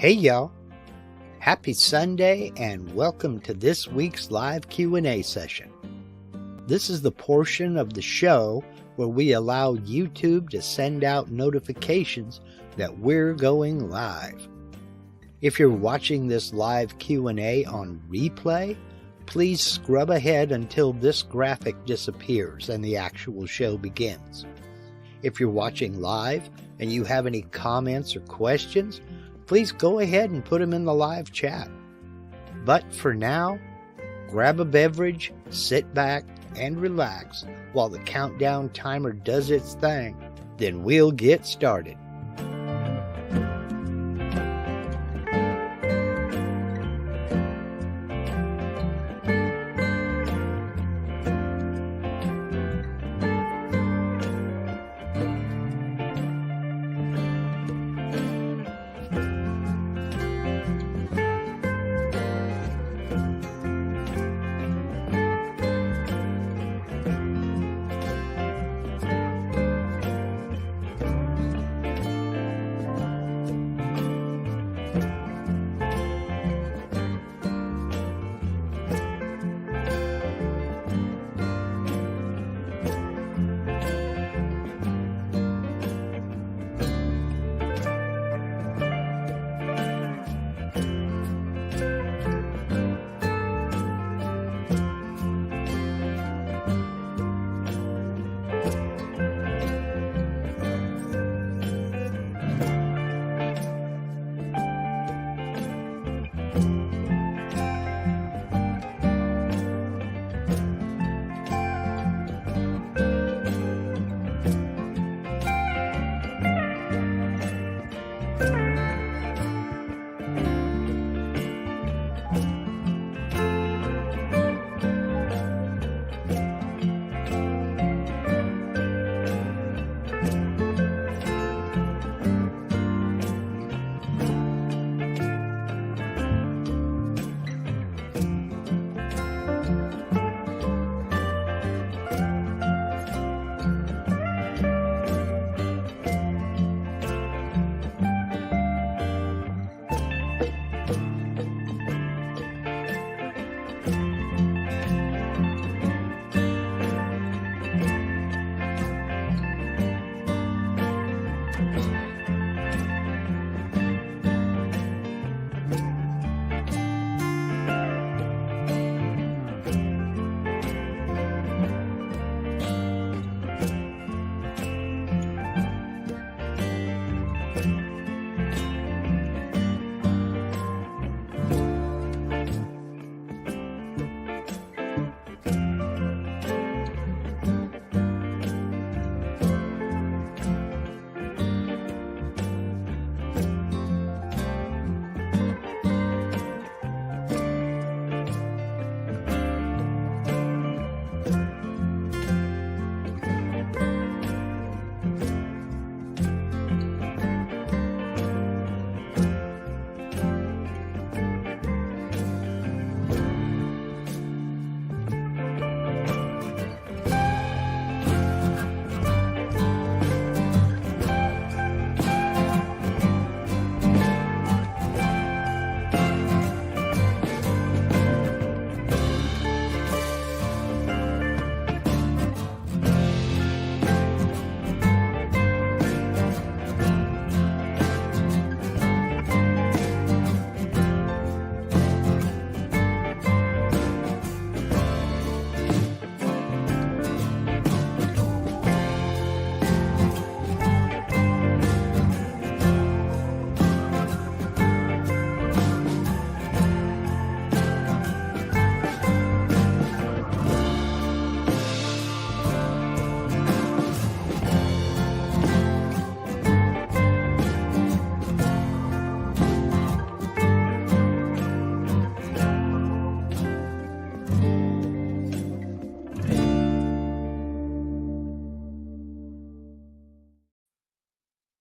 Hey y'all, happy Sunday and welcome to this week's live Q&A session. This is the portion of the show where we allow YouTube to send out notifications that we're going live. If you're watching this live Q&A on replay, please scrub ahead until this graphic disappears and the actual show begins. If you're watching live and you have any comments or questions, please go ahead and put them in the live chat. But for now, grab a beverage, sit back, and relax while the countdown timer does its thing. Then we'll get started.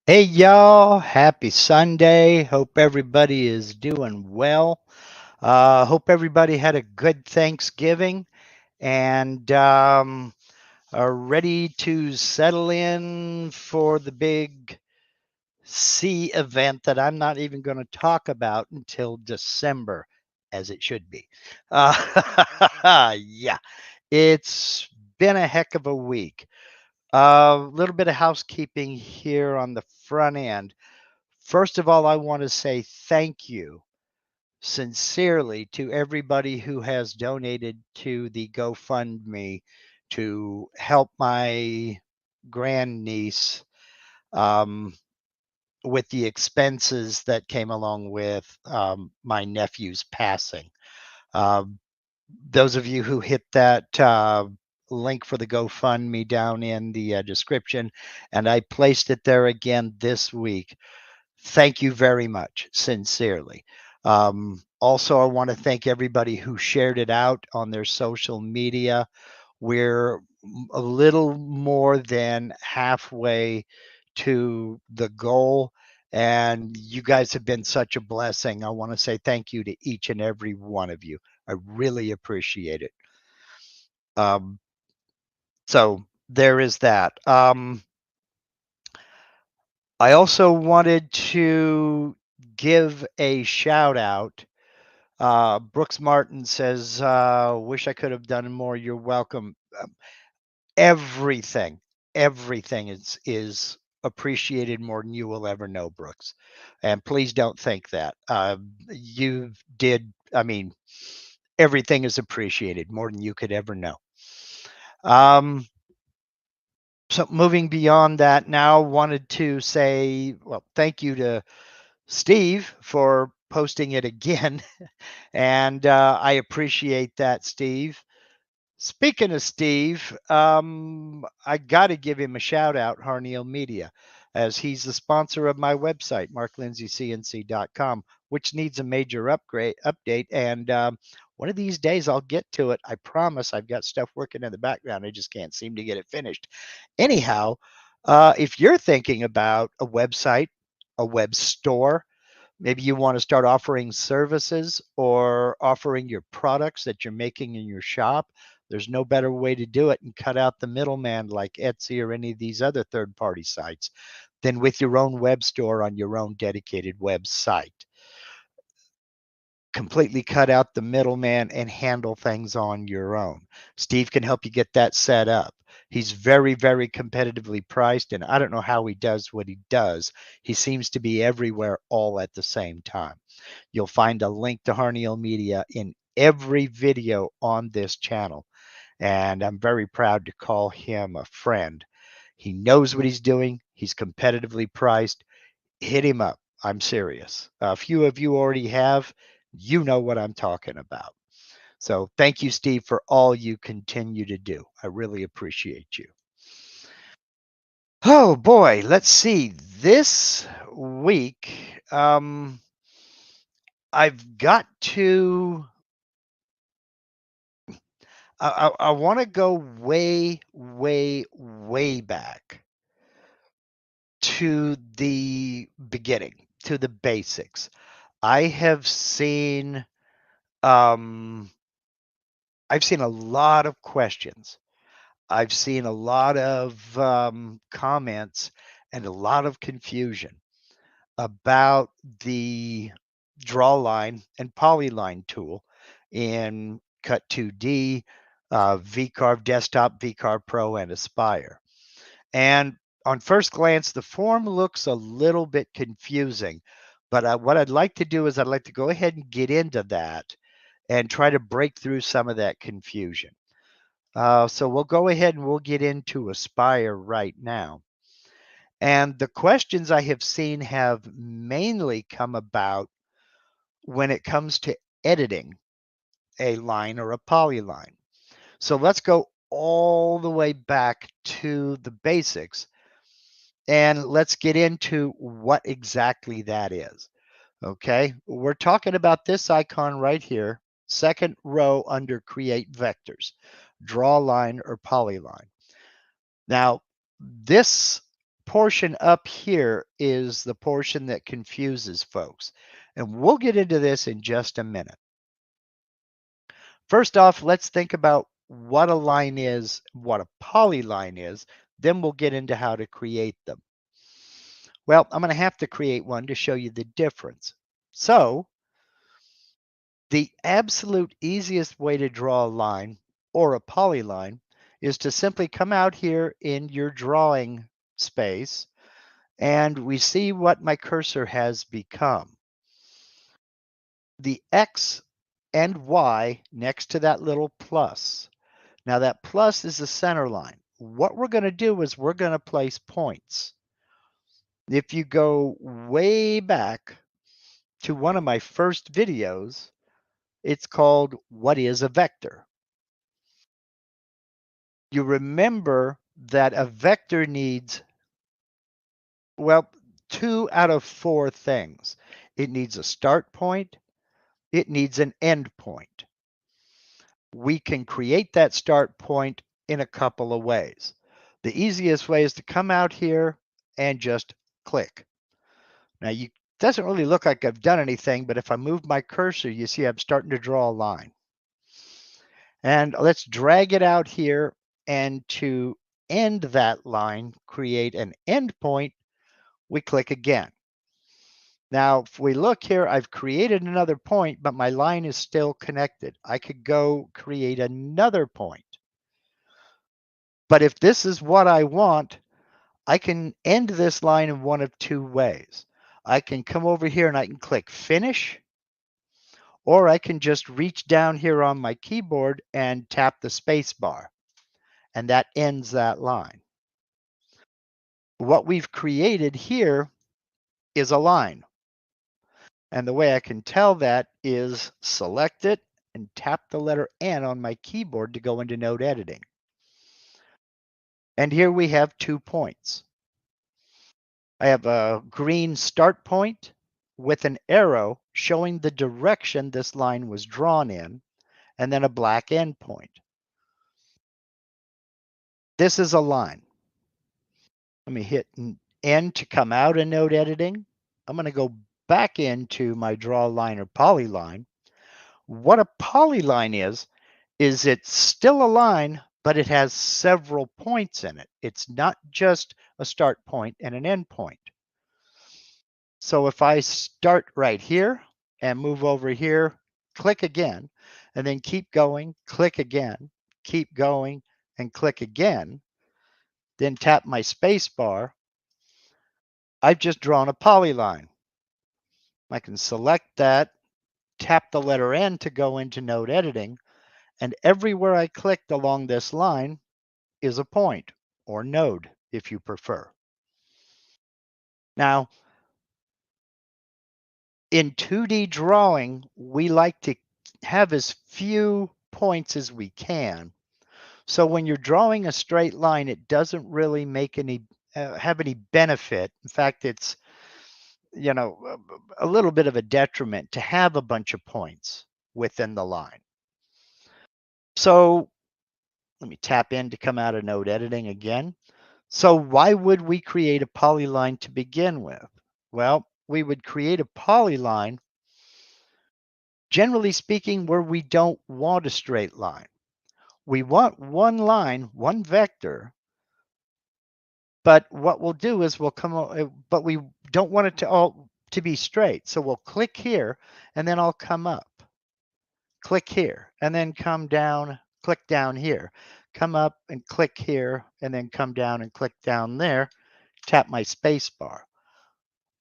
Hey y'all, happy Sunday. Hope everybody is doing well. Hope everybody had a good Thanksgiving and are ready to settle in for the big C event that I'm not even going to talk about until December, as it should be. Yeah, it's been a heck of a week. A little bit of housekeeping here on the front end. First of all, I want to say thank you sincerely to everybody who has donated to the GoFundMe to help my grandniece with the expenses that came along with my nephew's passing. Um, those of you who hit that link for the GoFundMe down in the description, and I placed it there again this week. Thank you very much, sincerely. Also, I want to thank everybody who shared it out on their social media. We're a little more than halfway to the goal, and you guys have been such a blessing. I want to say thank you to each and every one of you. I really appreciate it. Um, so there is that. I also wanted to give a shout out. Brooks Martin says, wish I could have done more. You're welcome. Everything, everything is appreciated more than you will ever know, Brooks. And please don't think that. You did, I mean, everything is appreciated more than you could ever know. So moving beyond that now, wanted to say, well, thank you to Steve for posting it again. And I appreciate that, Steve. Speaking of Steve, I got to give him a shout out, Harneal Media, as he's the sponsor of my website, marklindsaycnc.com, which needs a major update. And one of these days I'll get to it. I promise. I've got stuff working in the background. I just can't seem to get it finished. Anyhow, if you're thinking about a website, a web store, maybe you want to start offering services or offering your products that you're making in your shop. There's no better way to do it and cut out the middleman like Etsy or any of these other third-party sites than with your own web store on your own dedicated website. Completely cut out the middleman and handle things on your own. Steve can help you get that set up. He's very, very competitively priced, and I don't know how he does what he does. He seems to be everywhere all at the same time. You'll find a link to Harneal Media in every video on this channel, and I'm very proud to call him a friend. He knows what he's doing. He's competitively priced. Hit him up. I'm serious. A few of you already have. You know what I'm talking about. So thank you, Steve, for all you continue to do. I really appreciate you. Oh boy, let's see. This week, I've got to. I want to go way, way, way back to the beginning, to the basics. I have seen I've seen a lot of questions. I've seen a lot of comments and a lot of confusion about the draw line and polyline tool in Cut 2D, VCarve Desktop, VCarve Pro, and Aspire. And on first glance, the form looks a little bit confusing. But what I'd like to do is I'd like to go ahead and get into that and try to break through some of that confusion. So we'll go ahead and we'll get into Aspire right now. And the questions I have seen have mainly come about when it comes to editing a line or a polyline. So let's go all the way back to the basics and let's get into what exactly that is. Okay, we're talking about this icon right here, second row under Create Vectors, draw line or polyline. Now, this portion up here is the portion that confuses folks, and we'll get into this in just a minute. First off, let's think about what a line is, what a polyline is, then we'll get into how to create them. Well, I'm going to have to create one to show you the difference. So the absolute easiest way to draw a line or a polyline is to simply come out here in your drawing space, and we see what my cursor has become. The X and Y next to that little plus. Now that plus is the center line. What we're going to do is we're going to place points. If you go way back to one of my first videos, it's called What is a Vector? You remember that a vector needs, well, 2 out of 4 things. It needs a start point, it needs an end point. We can create that start point in a couple of ways. The easiest way is to come out here and just click. Now, it doesn't really look like I've done anything, but if I move my cursor, you see I'm starting to draw a line. And let's drag it out here, and to end that line, create an end point, we click again. Now, if we look here, I've created another point, but my line is still connected. I could go create another point. But if this is what I want, I can end this line in one of 2 ways. I can come over here and I can click Finish, or I can just reach down here on my keyboard and tap the space bar, and that ends that line. What we've created here is a line. And the way I can tell that is select it and tap the letter N on my keyboard to go into node editing. And here we have 2 points. I have a green start point with an arrow showing the direction this line was drawn in, and then a black end point. This is a line. Let me hit N to come out of node editing. I'm going to go back into my draw line or polyline. What a polyline is it's still a line, but it has several points in it. It's not just a start point and an end point. So if I start right here and move over here, click again, and then keep going, click again, keep going, and click again, then tap my space bar, I've just drawn a polyline. I can select that, tap the letter N to go into node editing, and everywhere I clicked along this line is a point, or node if you prefer. Now, in 2D drawing, we like to have as few points as we can. So when you're drawing a straight line, it doesn't really make any have any benefit. In fact, it's a little bit of a detriment to have a bunch of points within the line. So let me tap in to come out of node editing again. So why would we create a polyline to begin with? Well, we would create a polyline, generally speaking, where we don't want a straight line. We want one line, one vector, but what we'll do is but we don't want it to be straight. So we'll click here, and then I'll come up. Click here, and then come down, click down here. Come up and click here, and then come down and click down there. Tap my space bar.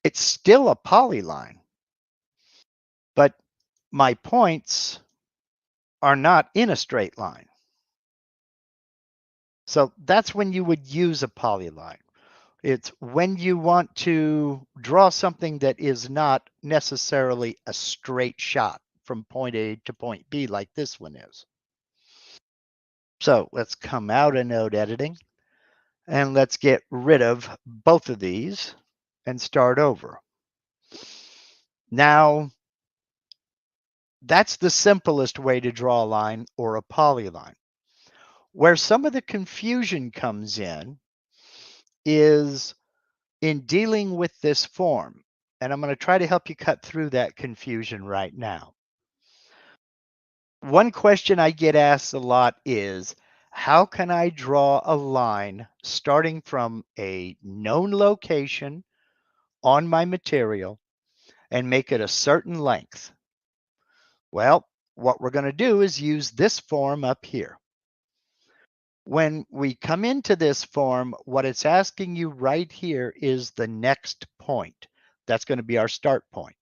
It's still a polyline, but my points are not in a straight line. So that's when you would use a polyline. It's when you want to draw something that is not necessarily a straight shot from point A to point B like this one is. So let's come out of node editing, and let's get rid of both of these and start over. Now, that's the simplest way to draw a line or a polyline. Where some of the confusion comes in is in dealing with this form. And I'm going to try to help you cut through that confusion right now. One question I get asked a lot is, how can I draw a line starting from a known location on my material and make it a certain length. Well, what we're going to do is use this form up here. When we come into this form, what it's asking you right here is the next point. That's going to be our start point.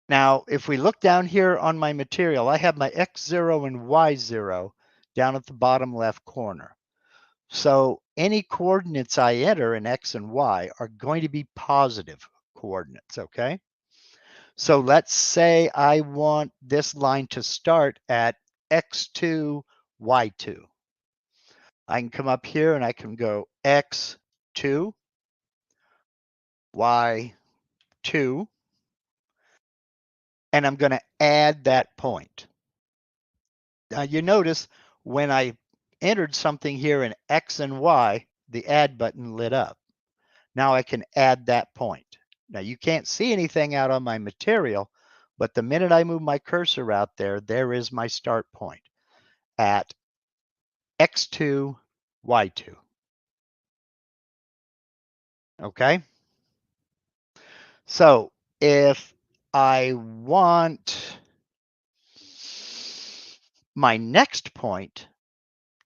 Now, if we look down here on my material, I have my X0 and Y0 down at the bottom left corner. So any coordinates I enter in X and Y are going to be positive coordinates, okay? So let's say I want this line to start at X2, Y2. I can come up here and I can go X2, Y2, and I'm going to add that point. Now you notice when I entered something here in X and Y, the add button lit up. Now I can add that point. Now you can't see anything out on my material, but the minute I move my cursor out there, there is my start point at X2, Y2. Okay? So if I want my next point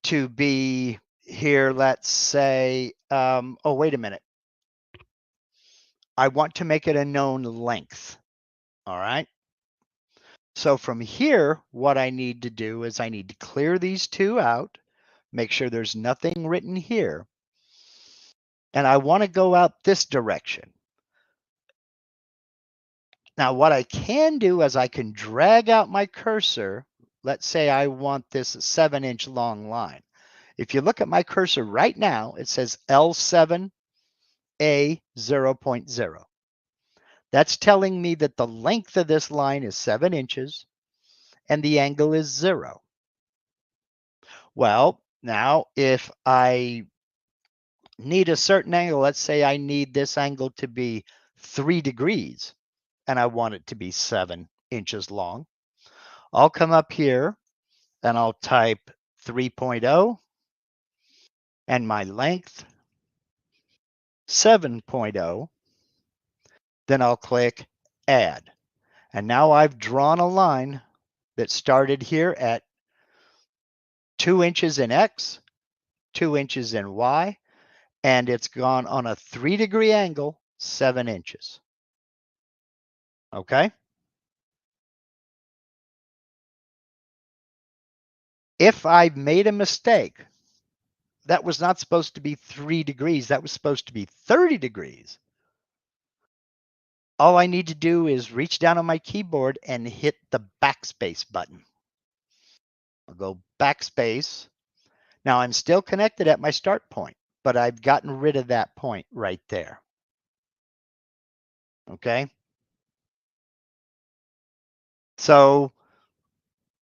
to be here, let's say, oh, wait a minute. I want to make it a known length. All right. So from here, what I need to do is I need to clear these two out, make sure there's nothing written here. And I want to go out this direction. Now, what I can do is I can drag out my cursor. Let's say I want this 7-inch long line. If you look at my cursor right now, it says L7A 0.0. That's telling me that the length of this line is 7 inches and the angle is 0. Well, now if I need a certain angle, let's say I need this angle to be 3 degrees and I want it to be 7 inches long, I'll come up here and I'll type 3.0 and my length 7.0. Then I'll click add. And now I've drawn a line that started here at 2 inches in X, 2 inches in Y, and it's gone on a 3-degree angle, 7 inches. Okay? If I've made a mistake, that was not supposed to be 3 degrees. That was supposed to be 30 degrees. All I need to do is reach down on my keyboard and hit the backspace button. I'll go backspace. Now I'm still connected at my start point, but I've gotten rid of that point right there. Okay? So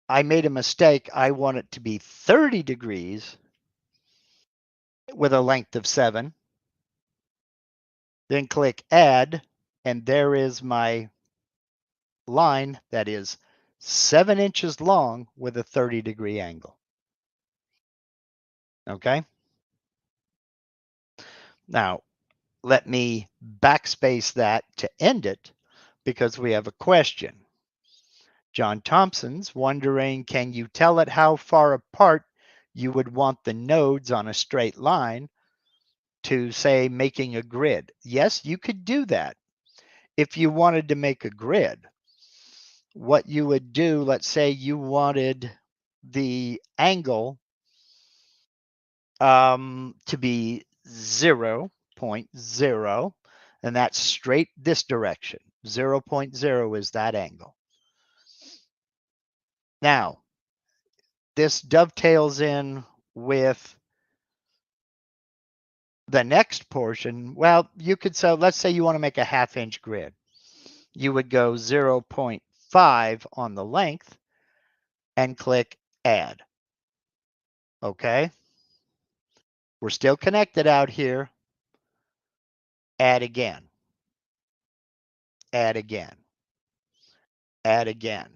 I made a mistake. I want it to be 30 degrees with a length of 7. Then click add, and there is my line that is 7 inches long with a 30-degree angle. Okay? Now, let me backspace that to end it because we have a question. John Thompson's wondering, can you tell it how far apart you would want the nodes on a straight line to, say, making a grid? Yes, you could do that. If you wanted to make a grid, what you would do, let's say you wanted the angle to be 0.0, and that's straight this direction. 0.0 is that angle. Now, this dovetails in with the next portion. Well, you could, so let's say you want to make a 1/2 inch grid. You would go 0.5 on the length and click add. Okay. We're still connected out here. Add again. Add again. Add again.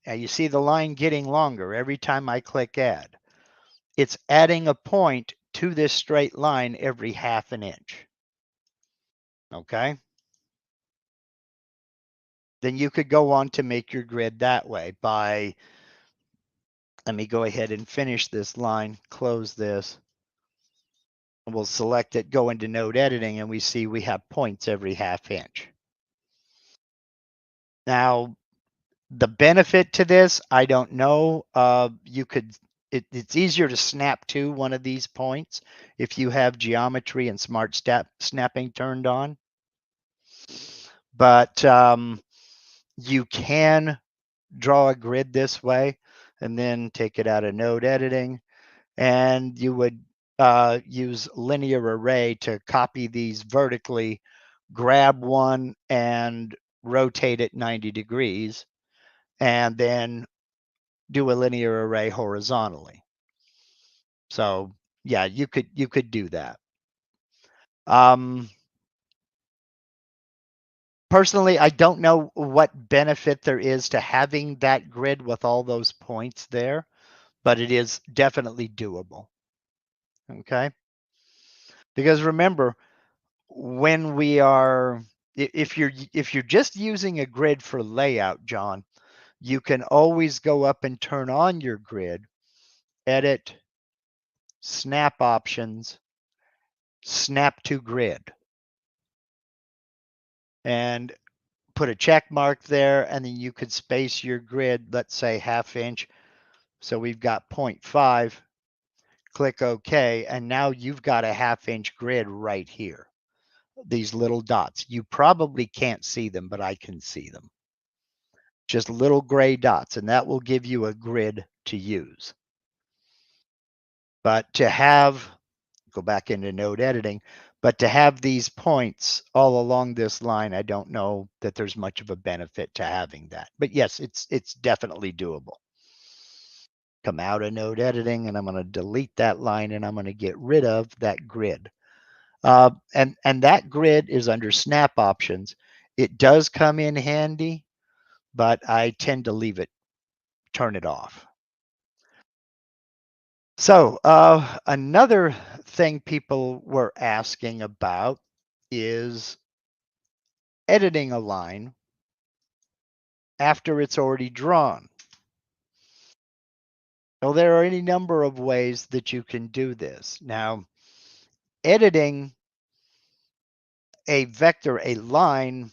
Now you see the line getting longer every time I click add. It's adding a point to this straight line every 1/2 inch. Okay. Then you could go on to make your grid that way by, let me go ahead and finish this line, close this. We'll select it, go into node editing, and we see we have points every ½ inch. Now, the benefit to this, I don't know. It's easier to snap to one of these points if you have geometry and smart snapping turned on. But you can draw a grid this way and then take it out of node editing. And you would use linear array to copy these vertically, grab one and rotate it 90 degrees, and then do a linear array horizontally. So yeah, you could do that. Personally, I don't know what benefit there is to having that grid with all those points there, but it is definitely doable. Okay. Because remember, when we are, if you're just using a grid for layout, John, you can always go up and turn on your grid, edit, snap options, snap to grid, and put a check mark there, and then you could space your grid, let's say ½ inch. So we've got 0.5, click OK, and now you've got a ½ inch grid right here. These little dots. You probably can't see them, but I can see them. Just little gray dots, and that will give you a grid to use. But to have, go back into node editing, but to have these points all along this line, I don't know that there's much of a benefit to having that. But yes, it's definitely doable. Come out of node editing, and I'm going to delete that line, and I'm going to get rid of that grid. And that grid is under snap options. It does come in handy, but I tend to leave it, turn it off. So another thing people were asking about is editing a line after it's already drawn. Well, there are any number of ways that you can do this. Now, editing a vector, a line,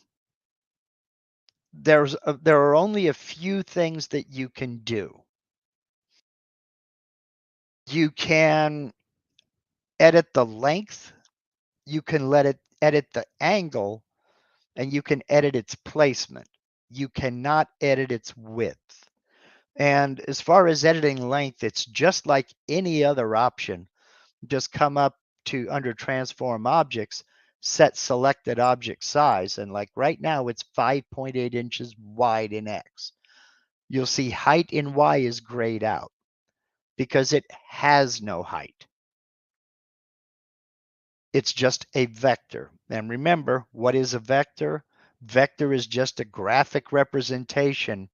there are only a few things that you can do. You can edit the length, you can edit the angle, and you can edit its placement. You cannot edit its width. And as far as editing length, it's just like any other option. Just come up to under transform objects, set selected object size. And like right now, it's 5.8 inches wide in X. You'll see height in Y is grayed out because it has no height. It's just a vector. And remember, what is a vector? Vector is just a graphic representation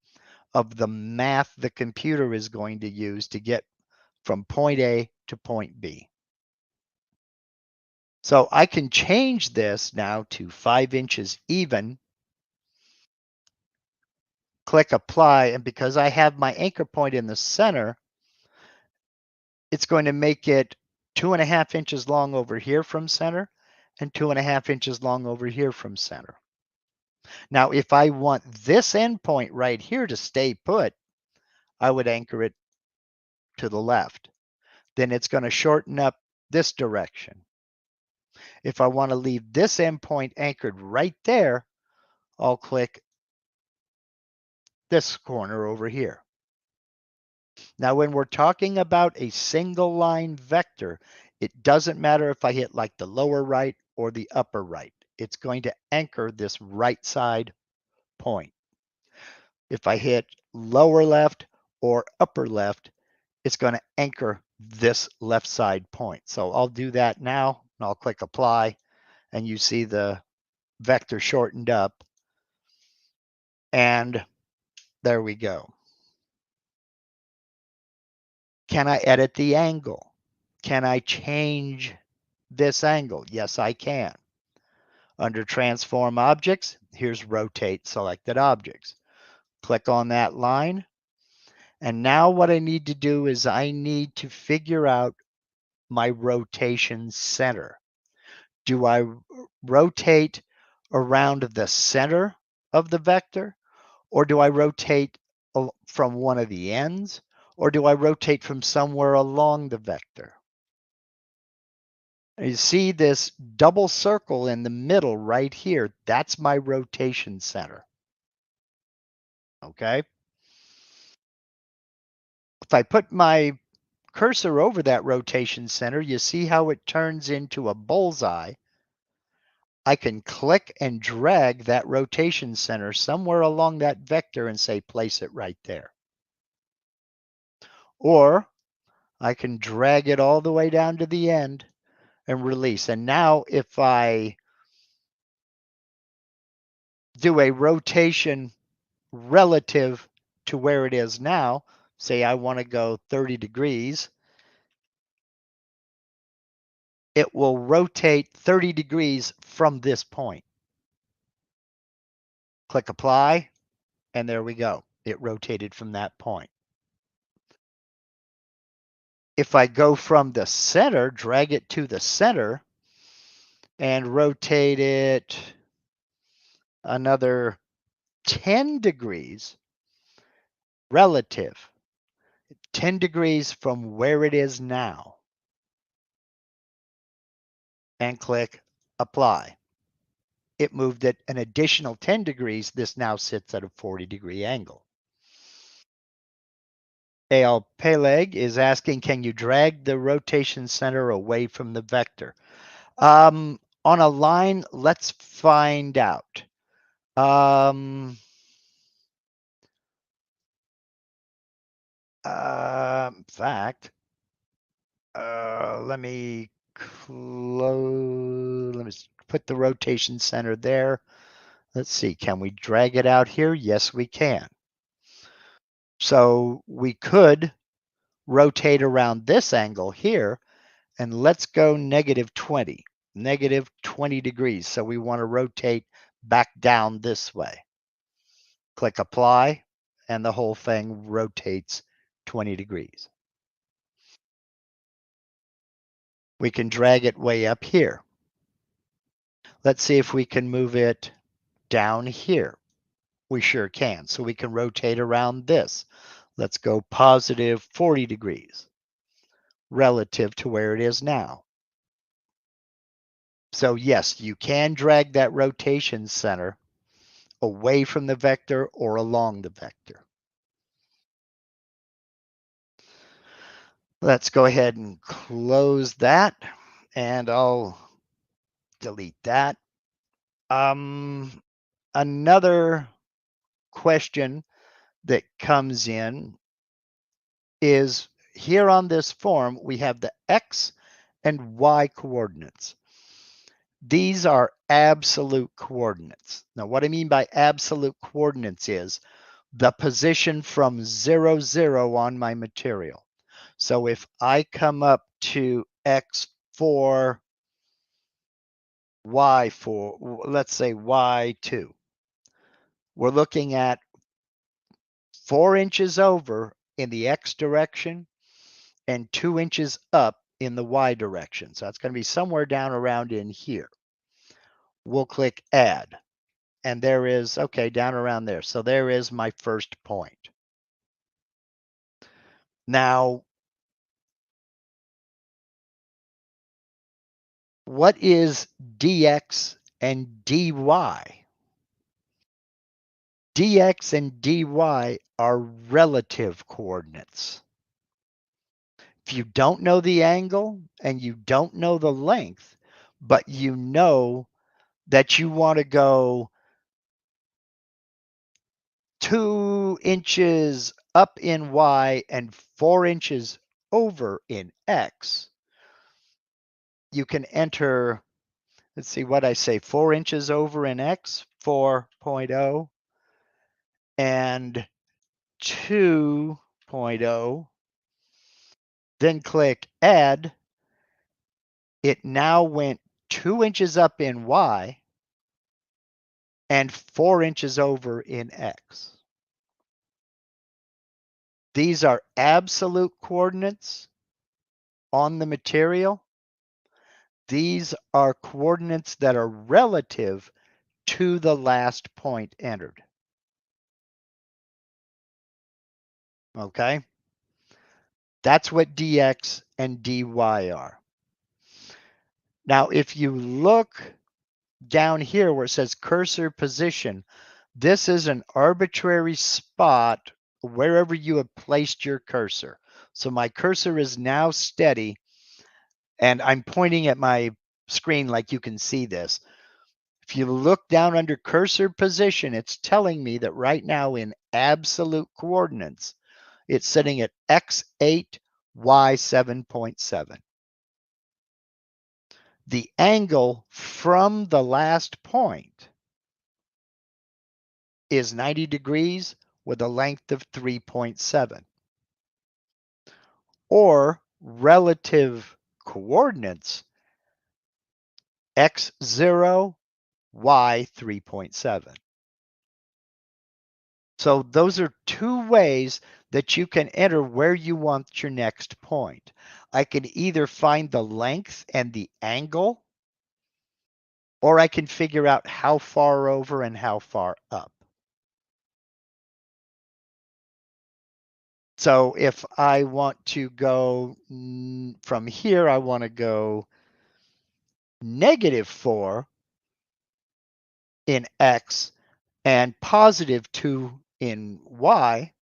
of the math the computer is going to use to get from point A to point B. So I can change this now to 5 inches even, click apply, and because I have my anchor point in the center, it's going to make it 2.5 inches long over here from center and 2.5 inches long over here from center. Now, if I want this endpoint right here to stay put, I would anchor it to the left. Then it's going to shorten up this direction. If I want to leave this endpoint anchored right there, I'll click this corner over here. Now, when we're talking about a single line vector, it doesn't matter if I hit like the lower right or the upper right. It's going to anchor this right side point. If I hit lower left or upper left, it's going to anchor this left side point. So I'll do that now, and I'll click apply, and you see the vector shortened up, and there we go. Can I edit the angle? Can I change this angle? Yes, I can. Under Transform Objects, here's Rotate Selected Objects. Click on that line. And now what I need to do is I need to figure out my rotation center. Do I rotate around the center of the vector, or do I rotate from one of the ends, or do I rotate from somewhere along the vector? You see this double circle in the middle right here. That's my rotation center. Okay. If I put my cursor over that rotation center, you see how it turns into a bullseye. I can click and drag that rotation center somewhere along that vector and say, place it right there. Or I can drag it all the way down to the end and release. And now if I do a rotation relative to where it is now, say I want to go 30 degrees, it will rotate 30 degrees from this point. Click apply, and there we go. It rotated from that point. If I go from the center, drag it to the center, and rotate it another 10 degrees relative, 10 degrees from where it is now, and click apply. It moved it an additional 10 degrees. This now sits at a 40-degree angle. AL Peleg is asking, can you drag the rotation center away from the vector? On a line, let's find out. In fact, let me close. Let me put the rotation center there. Let's see, can we drag it out here? Yes, we can. So we could rotate around this angle here, and let's go -20, -20 degrees. So we want to rotate back down this way. Click apply, and the whole thing rotates 20 degrees. We can drag it way up here. Let's see if we can move it down here. We sure can. So we can rotate around this. Let's go +40 degrees relative to where it is now. So yes, you can drag that rotation center away from the vector or along the vector. Let's go ahead and close that, and I'll delete that. Another question that comes in is here on this form, we have the X and Y coordinates. These are absolute coordinates. Now, what I mean by absolute coordinates is the position from 0, 0 on my material. So if I come up to X4, Y4, let's say Y2, we're looking at 4 inches over in the X direction and 2 inches up in the Y direction. So that's going to be somewhere down around in here. We'll click add. And there is, okay, down around there. So there is my first point. Now, what is dx and dy? Dx and dy are relative coordinates. If you don't know the angle and you don't know the length, but you know that you want to go 2 inches up in Y and 4 inches over in X, you can enter, let's see what I say, 4 inches over in X, 4.0, and 2.0. Then click add. It now went 2 inches up in Y and 4 inches over in X. These are absolute coordinates on the material. These are coordinates that are relative to the last point entered. Okay? That's what dx and dy are. Now, if you look down here where it says cursor position, this is an arbitrary spot wherever you have placed your cursor. So my cursor is now steady, and I'm pointing at my screen like you can see this. If you look down under cursor position, it's telling me that right now in absolute coordinates, it's sitting at x8, y 7.7. The angle from the last point is 90 degrees with a length of 3.7. Or relative coordinates, x0, y 3.7. So those are two ways that you can enter where you want your next point. I can either find the length and the angle, or I can figure out how far over and how far up. So if I want to go from here, I want to go -4 in X and +2 in Y.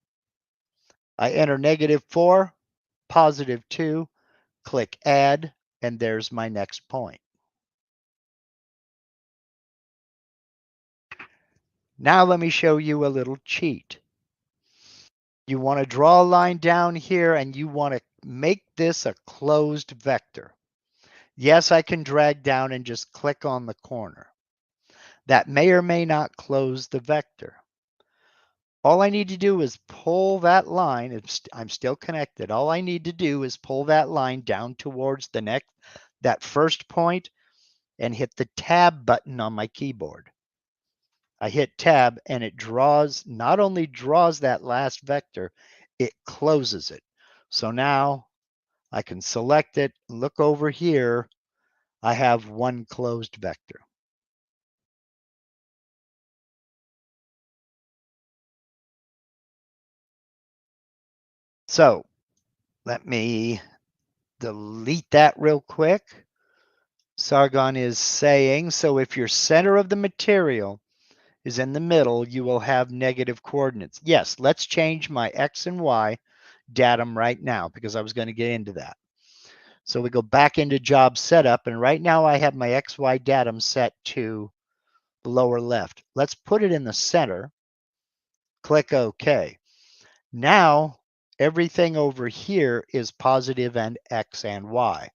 I enter -4, +2, click add, and there's my next point. Now let me show you a little cheat. You want to draw a line down here and you want to make this a closed vector. Yes, I can drag down and just click on the corner. That may or may not close the vector. All I need to do is pull that line. I'm still connected. All I need to do is pull that line down towards the next, that first point, and hit the tab button on my keyboard. I hit tab and it draws, not only draws that last vector, it closes it. So now I can select it, look over here. I have one closed vector. So let me delete that real quick. Sargon is saying, so if your center of the material is in the middle, you will have negative coordinates. Yes, let's change my X and Y datum right now because I was going to get into that. So we go back into job setup, and right now I have my XY datum set to the lower left. Let's put it in the center. Click OK. Now everything over here is positive in X and Y.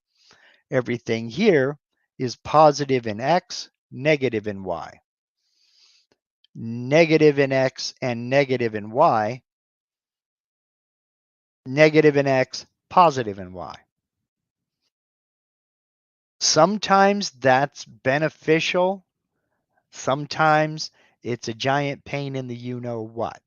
Everything here is positive in X, negative in Y. Negative in X and negative in Y. Negative in X, positive in Y. Sometimes that's beneficial. Sometimes it's a giant pain in the you-know-what.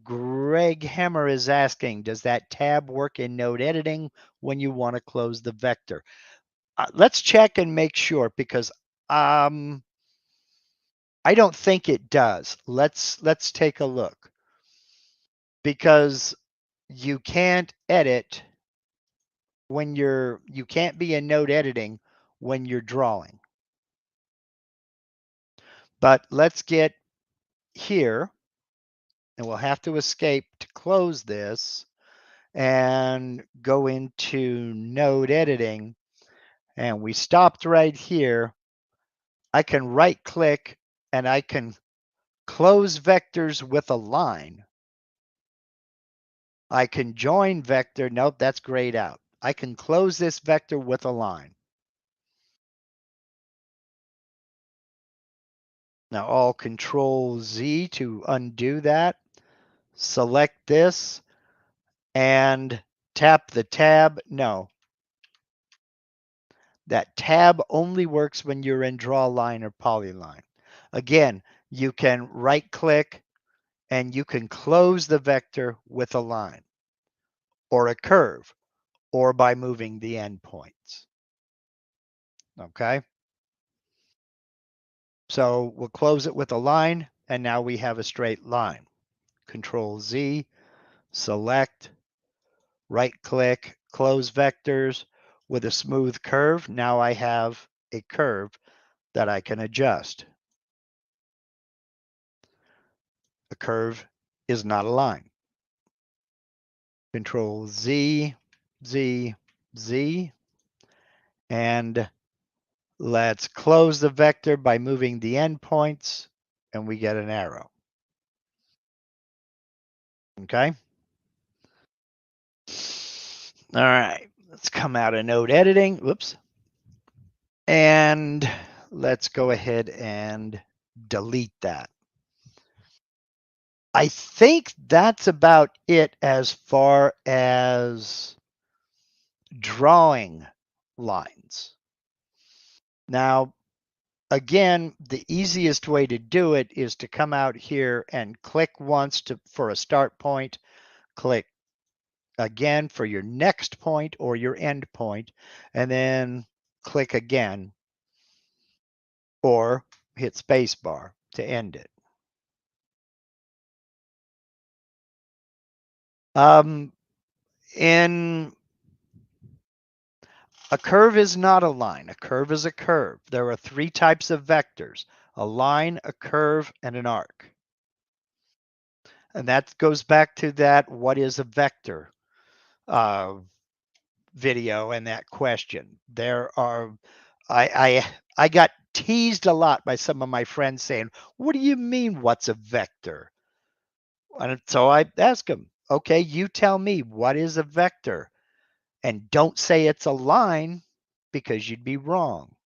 Greg Hemmer is asking, does that tab work in node editing when you want to close the vector? Let's check and make sure because I don't think it does. Let's take a look because you can't edit when you can't be in node editing when you're drawing. But let's get here, and we'll have to escape to close this and go into node editing. And we stopped right here. I can right click and I can close vectors with a line. I can join vector. Nope, that's grayed out. I can close this vector with a line. Now I'll Control Z to undo that. Select this and tap the tab. No. That tab only works when you're in draw line or polyline. Again, you can right click and you can close the vector with a line or a curve or by moving the endpoints. Okay. So we'll close it with a line and now we have a straight line. Control Z, select, right click, close vectors with a smooth curve. Now I have a curve that I can adjust. A curve is not a line. Control Z, Z, Z, and let's close the vector by moving the endpoints, and we get an arrow. Okay. All right, let's come out of node editing. Whoops. And let's go ahead and delete that. I think that's about it as far as drawing lines. Now, again, the easiest way to do it is to come out here and click once for a start point, click again for your next point or your end point, and then click again or hit spacebar to end it. In a curve is not a line. A curve is a curve. There are three types of vectors: a line, a curve, and an arc. And that goes back to that what is a vector video and that question. There are I got teased a lot by some of my friends saying, "What do you mean what's a vector?" And so I ask them, "Okay, you tell me what is a vector?" And don't say it's a line because you'd be wrong.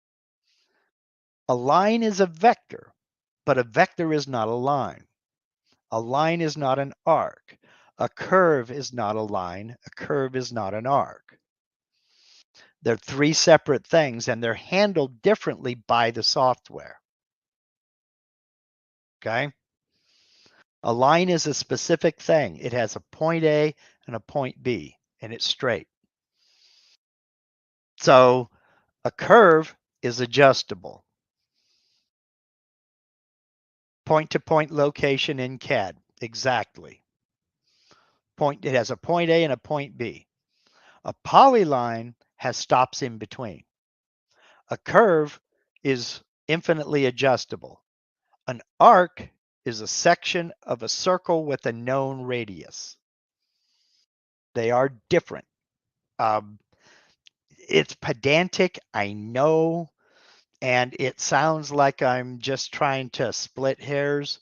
A line is a vector, but a vector is not a line. A line is not an arc. A curve is not a line. A curve is not an arc. They're three separate things and they're handled differently by the software. Okay. A line is a specific thing. It has a point A and a point B and it's straight. So a curve is adjustable. Point to point location in CAD. Exactly. It has a point A and a point B. A polyline has stops in between. A curve is infinitely adjustable. An arc is a section of a circle with a known radius. They are different. It's pedantic, I know, and it sounds like I'm just trying to split hairs,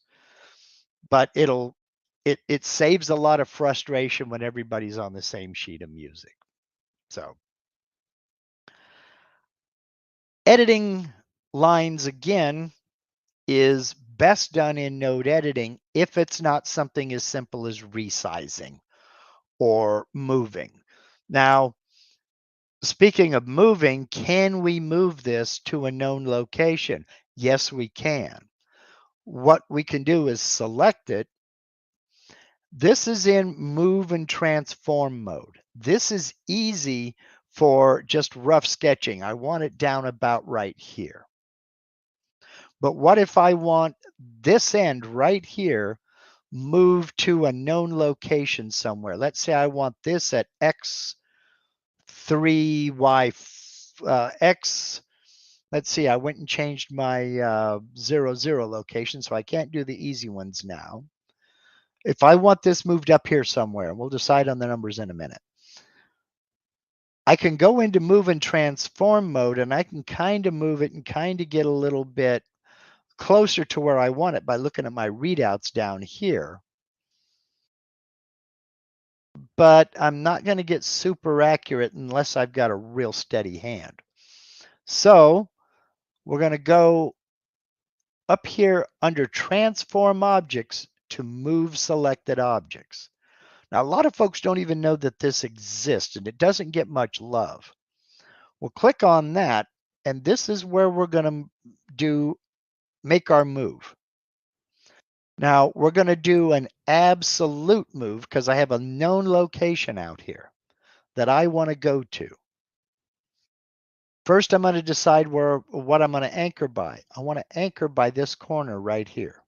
but it saves a lot of frustration when everybody's on the same sheet of music. So editing lines again is best done in node editing if it's not something as simple as resizing or moving. Now, speaking of moving, can we move this to a known location? Yes, we can. What we can do is select it. This is in move and transform mode. This is easy for just rough sketching. I want it down about right here. But what if I want this end right here moved to a known location somewhere? Let's say I want this at X3, X. Let's see, I went and changed my 0, 0 location, so I can't do the easy ones now. If I want this moved up here somewhere, we'll decide on the numbers in a minute. I can go into move and transform mode and I can kind of move it and kind of get a little bit closer to where I want it by looking at my readouts down here. But I'm not going to get super accurate unless I've got a real steady hand. So we're going to go up here under transform objects to move selected objects. Now, a lot of folks don't even know that this exists and it doesn't get much love. We'll click on that, and this is where we're going to make our move. Now we're going to do an absolute move because I have a known location out here that I want to go to. First, I'm going to decide what I'm going to anchor by. I want to anchor by this corner right here.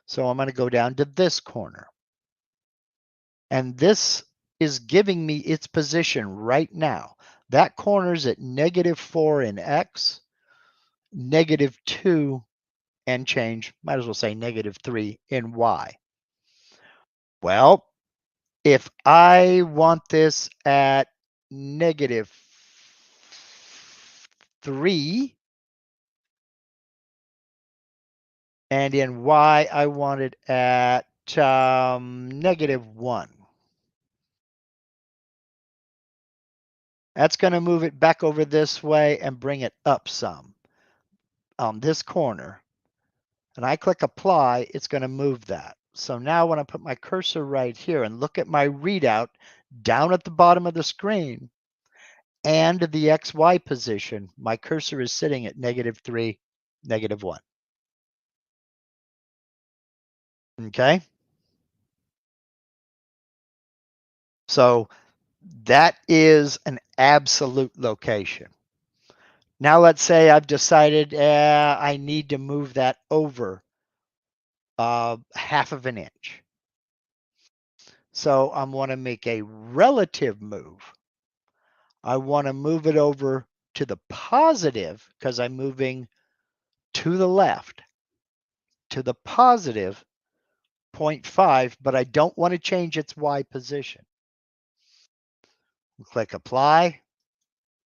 So I'm going to go down to this corner. And this is giving me its position right now. That corner's at -4 in X, -2 and change, might as well say -3 in Y. Well, if I want this at -3, and in Y, I want it at -1. That's going to move it back over this way and bring it up some on this corner. And I click apply, it's going to move that. So now when I put my cursor right here and look at my readout down at the bottom of the screen and the XY position, my cursor is sitting at -3, -1. Okay. So that is an absolute location. Now let's say I've decided I need to move that over 1/2 of an inch. So I want to make a relative move. I want to move it over to the positive because I'm moving to the left, to the positive 0.5, but I don't want to change its Y position. Click apply,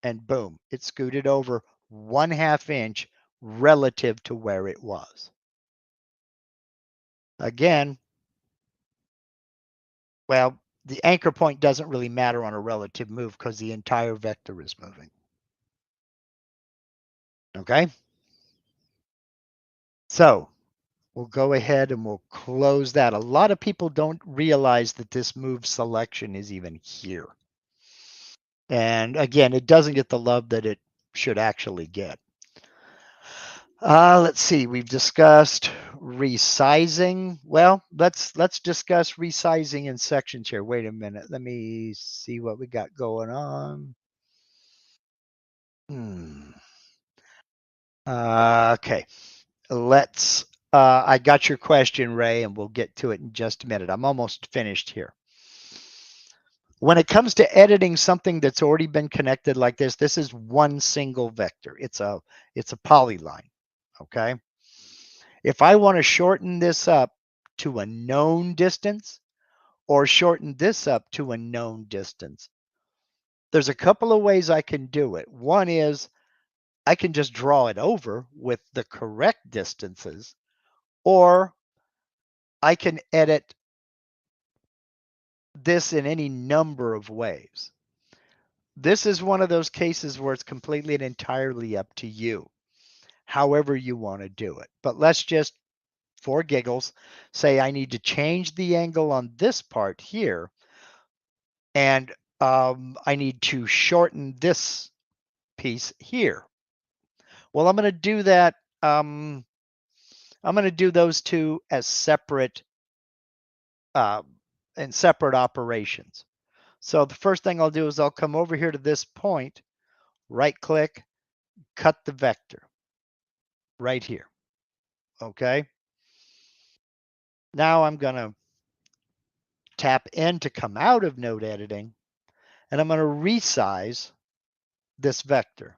and boom, it scooted over 1/2 inch relative to where it was. Again, well, the anchor point doesn't really matter on a relative move because the entire vector is moving. Okay? So we'll go ahead and we'll close that. A lot of people don't realize that this move selection is even here. And again, it doesn't get the love that it should actually get. Let's see. We've discussed resizing. Well, let's discuss resizing in sections here. Wait a minute. Let me see what we got going on. Okay. Let's. I got your question, Ray, and we'll get to it in just a minute. I'm almost finished here. When it comes to editing something that's already been connected like this is one single vector. It's a polyline. Okay. If I want to shorten this up to a known distance or shorten this up to a known distance, there's a couple of ways I can do it. One is I can just draw it over with the correct distances, or I can edit this in any number of ways. This is one of those cases where it's completely and entirely up to you, however you want to do it. But let's just, for giggles, say I need to change the angle on this part here, and I need to shorten this piece here. Well, I'm going to do that. I'm going to do those two as separate and separate operations. So the first thing I'll do is I'll come over here to this point, right click, cut the vector right here. Okay. Now I'm going to tap N to come out of node editing, and I'm going to resize this vector.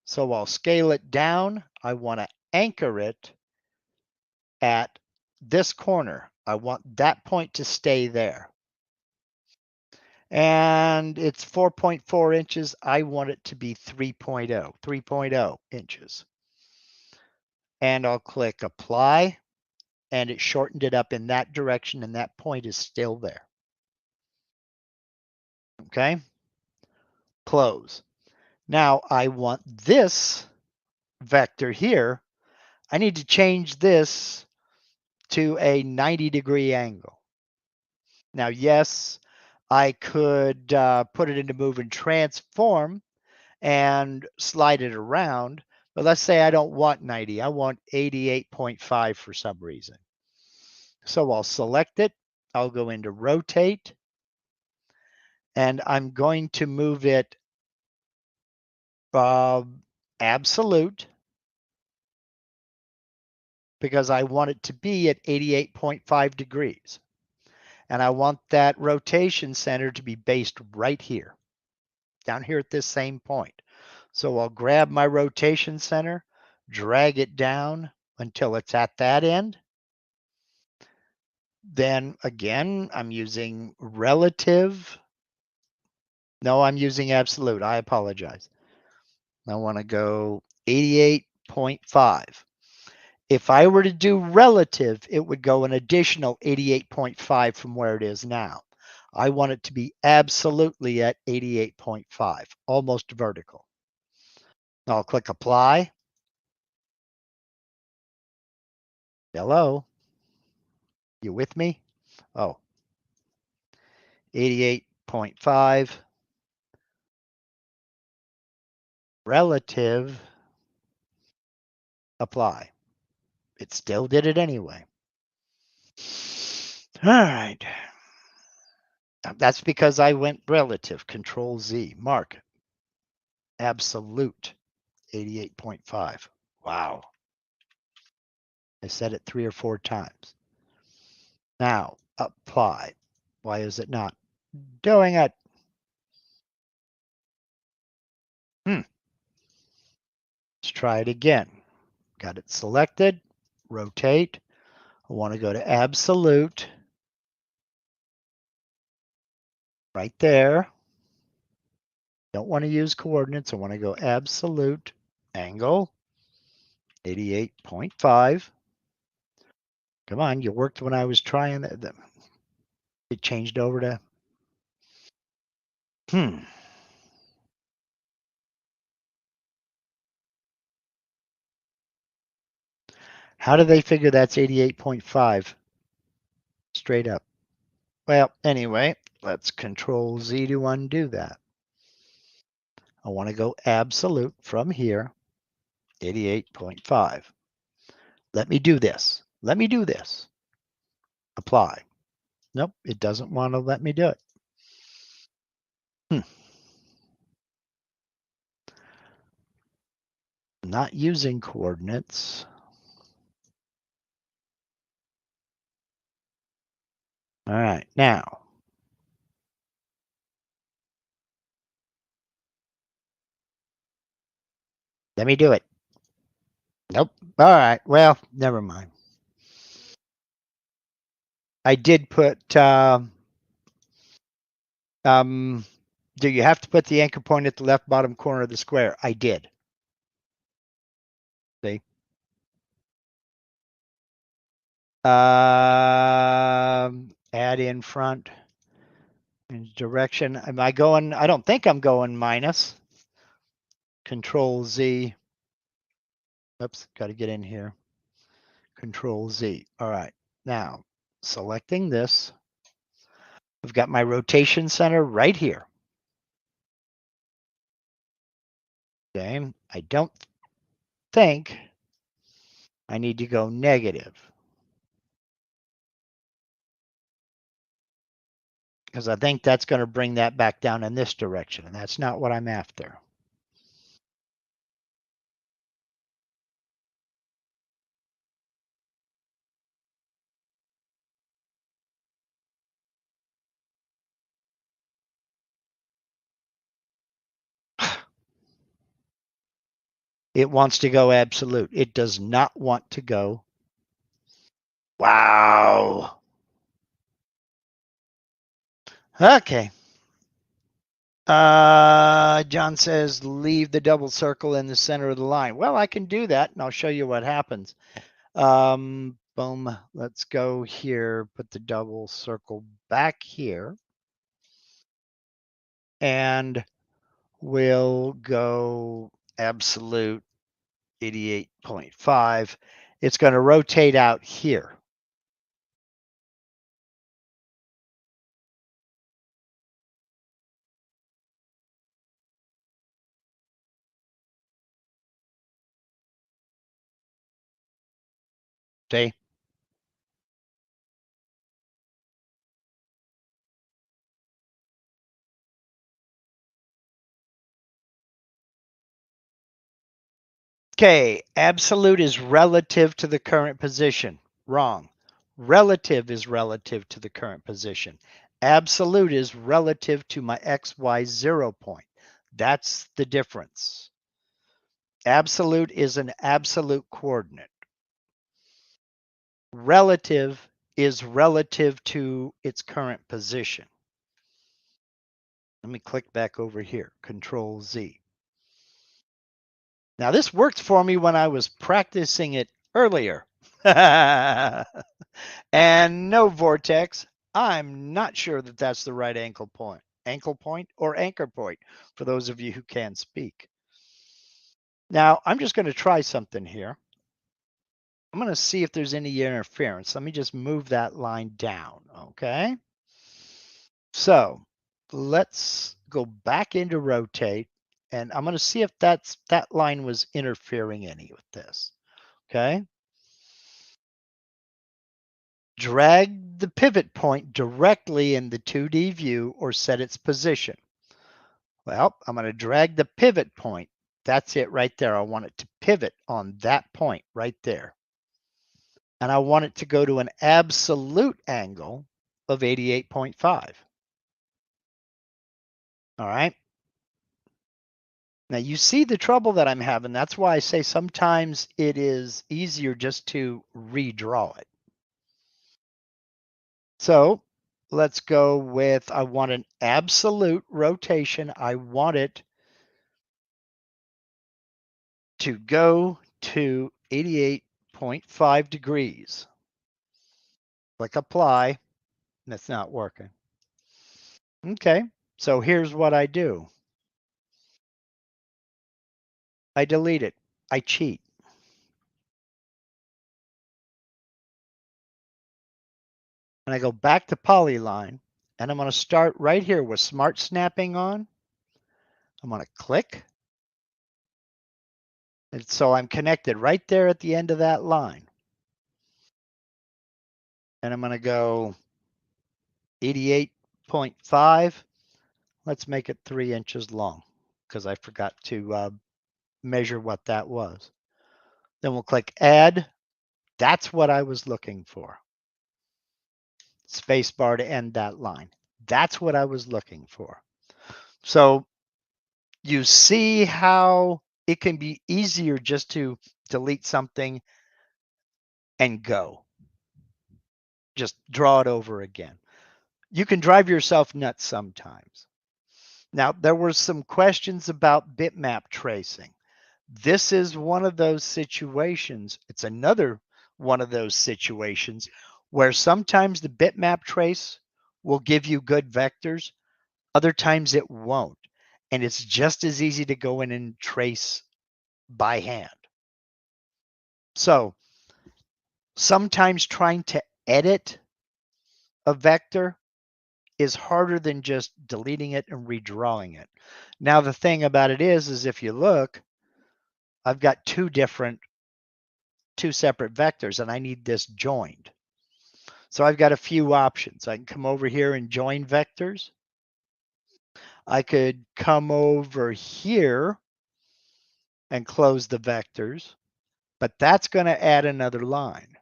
So I'll scale it down. I want to anchor it at this corner. I want that point to stay there. And it's 4.4 inches. I want it to be 3.0 inches. And I'll click apply, and it shortened it up in that direction, and that point is still there. Okay, close. Now I want this vector here. I need to change this to a 90-degree angle. Now, yes, I could put it into move and transform and slide it around. But let's say I don't want 90, I want 88.5 for some reason. So I'll select it, I'll go into rotate, and I'm going to move it absolute, because I want it to be at 88.5 degrees. And I want that rotation center to be based right here, down here at this same point. So I'll grab my rotation center, drag it down until it's at that end. Then again, I'm using relative. No, I'm using absolute. I apologize. I want to go 88.5. If I were to do relative, it would go an additional 88.5 from where it is now. I want it to be absolutely at 88.5, almost vertical. I'll click apply. Hello? You with me? Oh, 88.5 relative, apply. It still did it anyway. All right. That's because I went relative, Control Z, Mark, absolute, 88.5. Wow. I said it 3 or 4 times. Now, apply. Why is it not doing it? Let's try it again. Got it selected, rotate. I want to go to absolute, right there. Don't want to use coordinates. I want to go absolute angle, 88.5. Come on, you worked when I was trying that. It changed over to, How do they figure that's 88.5 straight up? Well, anyway, let's Control Z to undo that. I want to go absolute from here, 88.5. Let me do this. Let me do this. Apply. Nope, it doesn't want to let me do it. Not using coordinates. All right, now. Let me do it. Nope. All right, well, never mind. I did put, do you have to put the anchor point at the left bottom corner of the square? I did. See? Add in front and direction. Am I going? I don't think I'm going minus. Control Z. Oops, got to get in here. Control Z. All right. Now, selecting this. I've got my rotation center right here. Okay. I don't think I need to go negative, because I think that's going to bring that back down in this direction, and that's not what I'm after. It wants to go absolute. It does not want to go. Wow. Okay. John says, leave the double circle in the center of the line. Well, I can do that, and I'll show you what happens. Boom. Let's go here, put the double circle back here. And we'll go absolute 88.5. It's going to rotate out here. See? Okay, absolute is relative to the current position. Wrong. Relative is relative to the current position. Absolute is relative to my XY 0 point. That's the difference. Absolute is an absolute coordinate. Relative is relative to its current position. Let me click back over here, Control Z. Now this worked for me when I was practicing it earlier. And no vortex. I'm not sure that that's the right ankle point or anchor point for those of you who can speak. Now I'm just going to try something here. I'm going to see if there's any interference. Let me just move that line down. Okay. So let's go back into rotate, and I'm going to see if that line was interfering any with this. Okay. Drag the pivot point directly in the 2D view or set its position. Well, I'm going to drag the pivot point. That's it right there. I want it to pivot on that point right there. And I want it to go to an absolute angle of 88.5. All right. Now you see the trouble that I'm having. That's why I say sometimes it is easier just to redraw it. So let's go with, I want an absolute rotation. I want it to go to 88.5 degrees. Click apply. That's not working. Okay, so here's what I do. I delete it. I cheat. And I go back to Polyline, and I'm going to start right here with Smart Snapping on. I'm going to click. And so I'm connected right there at the end of that line. And I'm going to go 88.5. Let's make it 3 inches long because I forgot to measure what that was. Then we'll click Add. That's what I was looking for. Spacebar to end that line. That's what I was looking for. So you see how it can be easier just to delete something and go. Just draw it over again. You can drive yourself nuts sometimes. Now, there were some questions about bitmap tracing. This is one of those situations. It's another one of those situations where sometimes the bitmap trace will give you good vectors. Other times it won't. And it's just as easy to go in and trace by hand. So sometimes trying to edit a vector is harder than just deleting it and redrawing it. Now, the thing about it is if you look, I've got two separate vectors and I need this joined. So I've got a few options. I can come over here and join vectors. I could come over here and close the vectors, but that's going to add another line.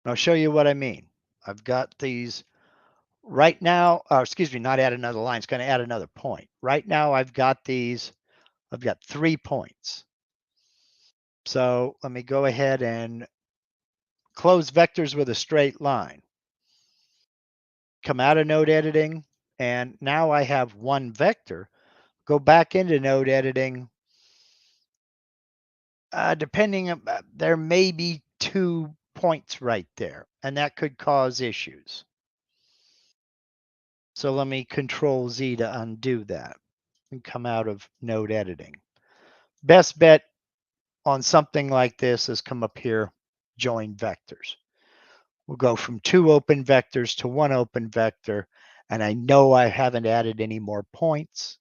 I'll show you what I mean. I've got these right now, not add another line, it's going to add another point. Right now I've got 3 points. So let me go ahead and close vectors with a straight line. Come out of node editing, and now I have one vector. Go back into node editing. There may be 2 points right there, and that could cause issues. So let me Control Z to undo that and come out of node editing. Best bet on something like this is come up here, join vectors. We'll go from 2 open vectors to 1 open vector, and I know I haven't added any more points,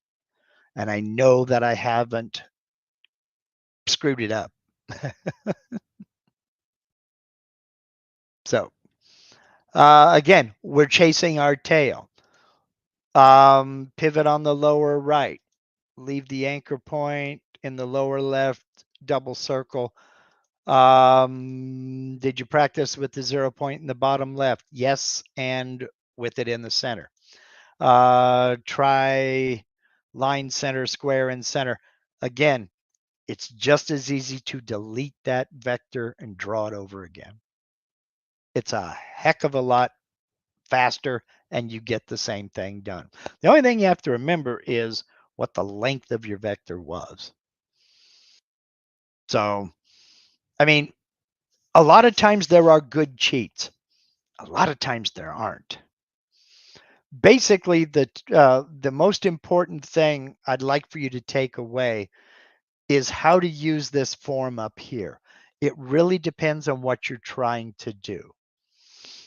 and I know that I haven't screwed it up. So again, we're chasing our tail. Pivot on the lower right. Leave the anchor point in the lower left, double circle. Did you practice with the 0 point in the bottom left? Yes, and with it in the center. Try line center, square in center. Again, it's just as easy to delete that vector and draw it over again. It's a heck of a lot faster and you get the same thing done. The only thing you have to remember is what the length of your vector was. So, I mean, a lot of times there are good cheats. A lot of times there aren't. Basically, the most important thing I'd like for you to take away is how to use this form up here. It really depends on what you're trying to do.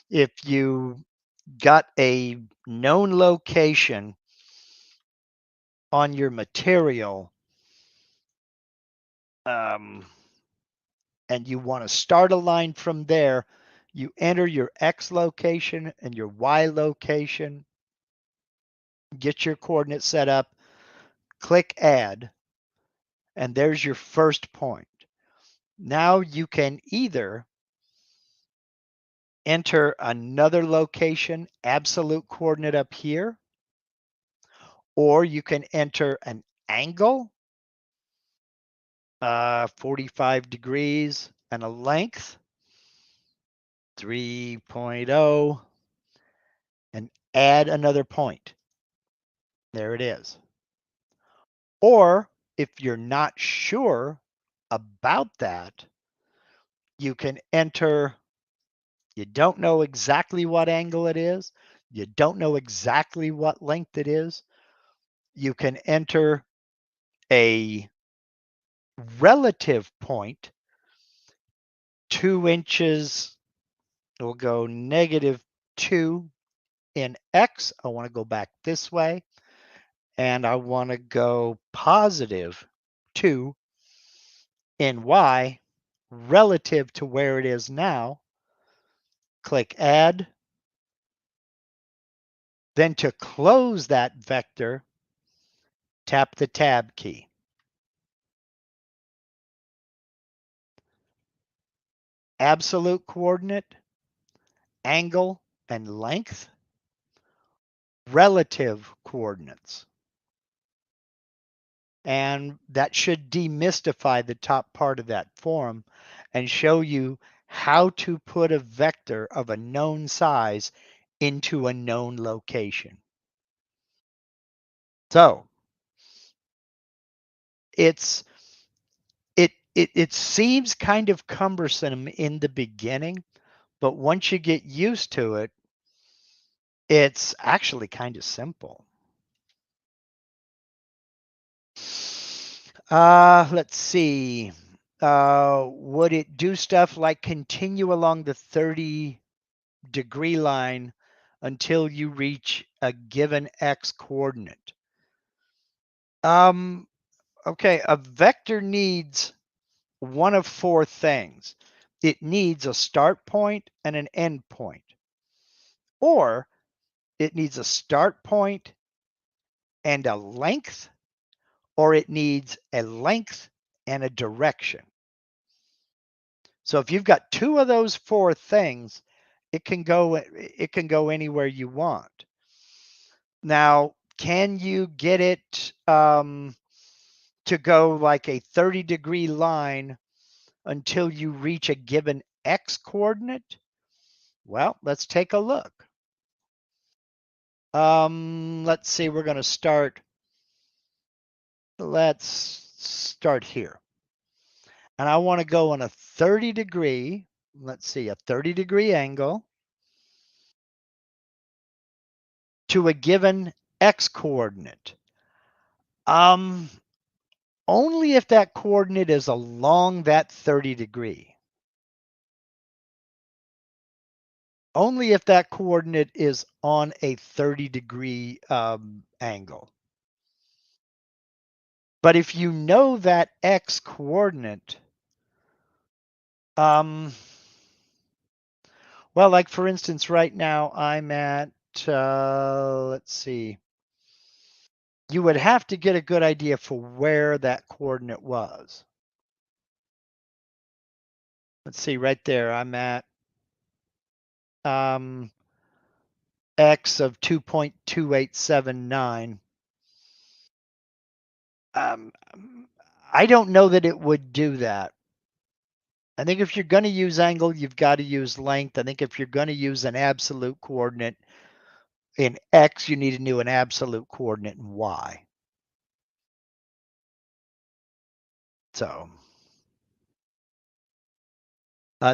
If you got a known location on your material, and you want to start a line from there, you enter your X location and your Y location, get your coordinates set up, click add, and there's your first point. Now you can either enter another location, absolute coordinate up here, or you can enter an angle, 45 degrees, and a length, 3.0, and add another point. There it is. Or if you're not sure about that, you can enter, you don't know exactly what angle it is, you don't know exactly what length it is, you can enter a relative point, 2 inches, we'll go -2 in X. I want to go back this way, and I want to go +2 in Y relative to where it is now. Click add. Then to close that vector, tap the tab key. Absolute coordinate, angle, and length, relative coordinates. And that should demystify the top part of that form and show you how to put a vector of a known size into a known location. So it seems kind of cumbersome in the beginning, but once you get used to it, it's actually kind of simple. Let's see. Would it do stuff like continue along the 30-degree line until you reach a given X coordinate? Okay, a vector needs one of 4 things. It needs a start point and an end point, or it needs a start point and a length, or it needs a length and a direction. So if you've got 2 of those 4 things, it can go anywhere you want. Now, can you get it to go like a 30-degree line until you reach a given X coordinate? Well, let's take a look. Let's see, let's start here. And I want to go on a 30-degree, let's see, a 30-degree angle to a given X coordinate. Only if that coordinate is along that 30-degree. Only if that coordinate is on a 30-degree angle. But if you know that X coordinate, well, Well, like for instance, right now I'm at, let's see, you would have to get a good idea for where that coordinate was. Let's see, right there, I'm at X of 2.2879. Um, I don't know that it would do that. I think if you're going to use angle, you've got to use length. I think if you're going to use an absolute coordinate in X, you need to know an absolute coordinate in Y. So,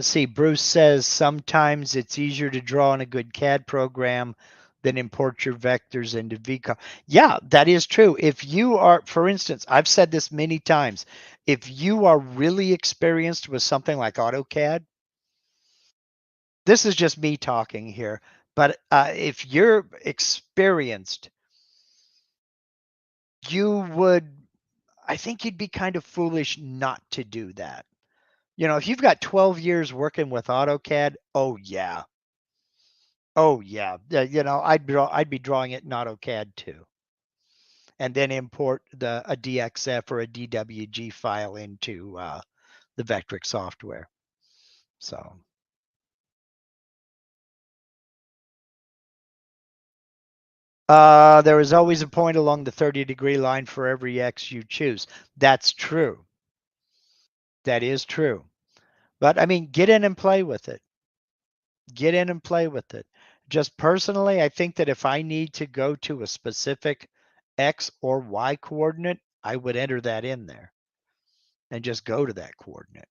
see, Bruce says sometimes it's easier to draw in a good CAD program than import your vectors into VCarve. Yeah, that is true. If you are, for instance, I've said this many times, if you are really experienced with something like AutoCAD, this is just me talking here, but if you're experienced, you would, I think you'd be kind of foolish not to do that. You know, if you've got 12 years working with AutoCAD, oh yeah. Oh yeah. You know, I'd be drawing it in AutoCAD too. And then import a DXF or a DWG file into the Vectric software. So there is always a point along the 30-degree line for every X you choose. That's true. That is true. But I mean, get in and play with it. Get in and play with it. Just personally, I think that if I need to go to a specific X or Y coordinate, I would enter that in there and just go to that coordinate.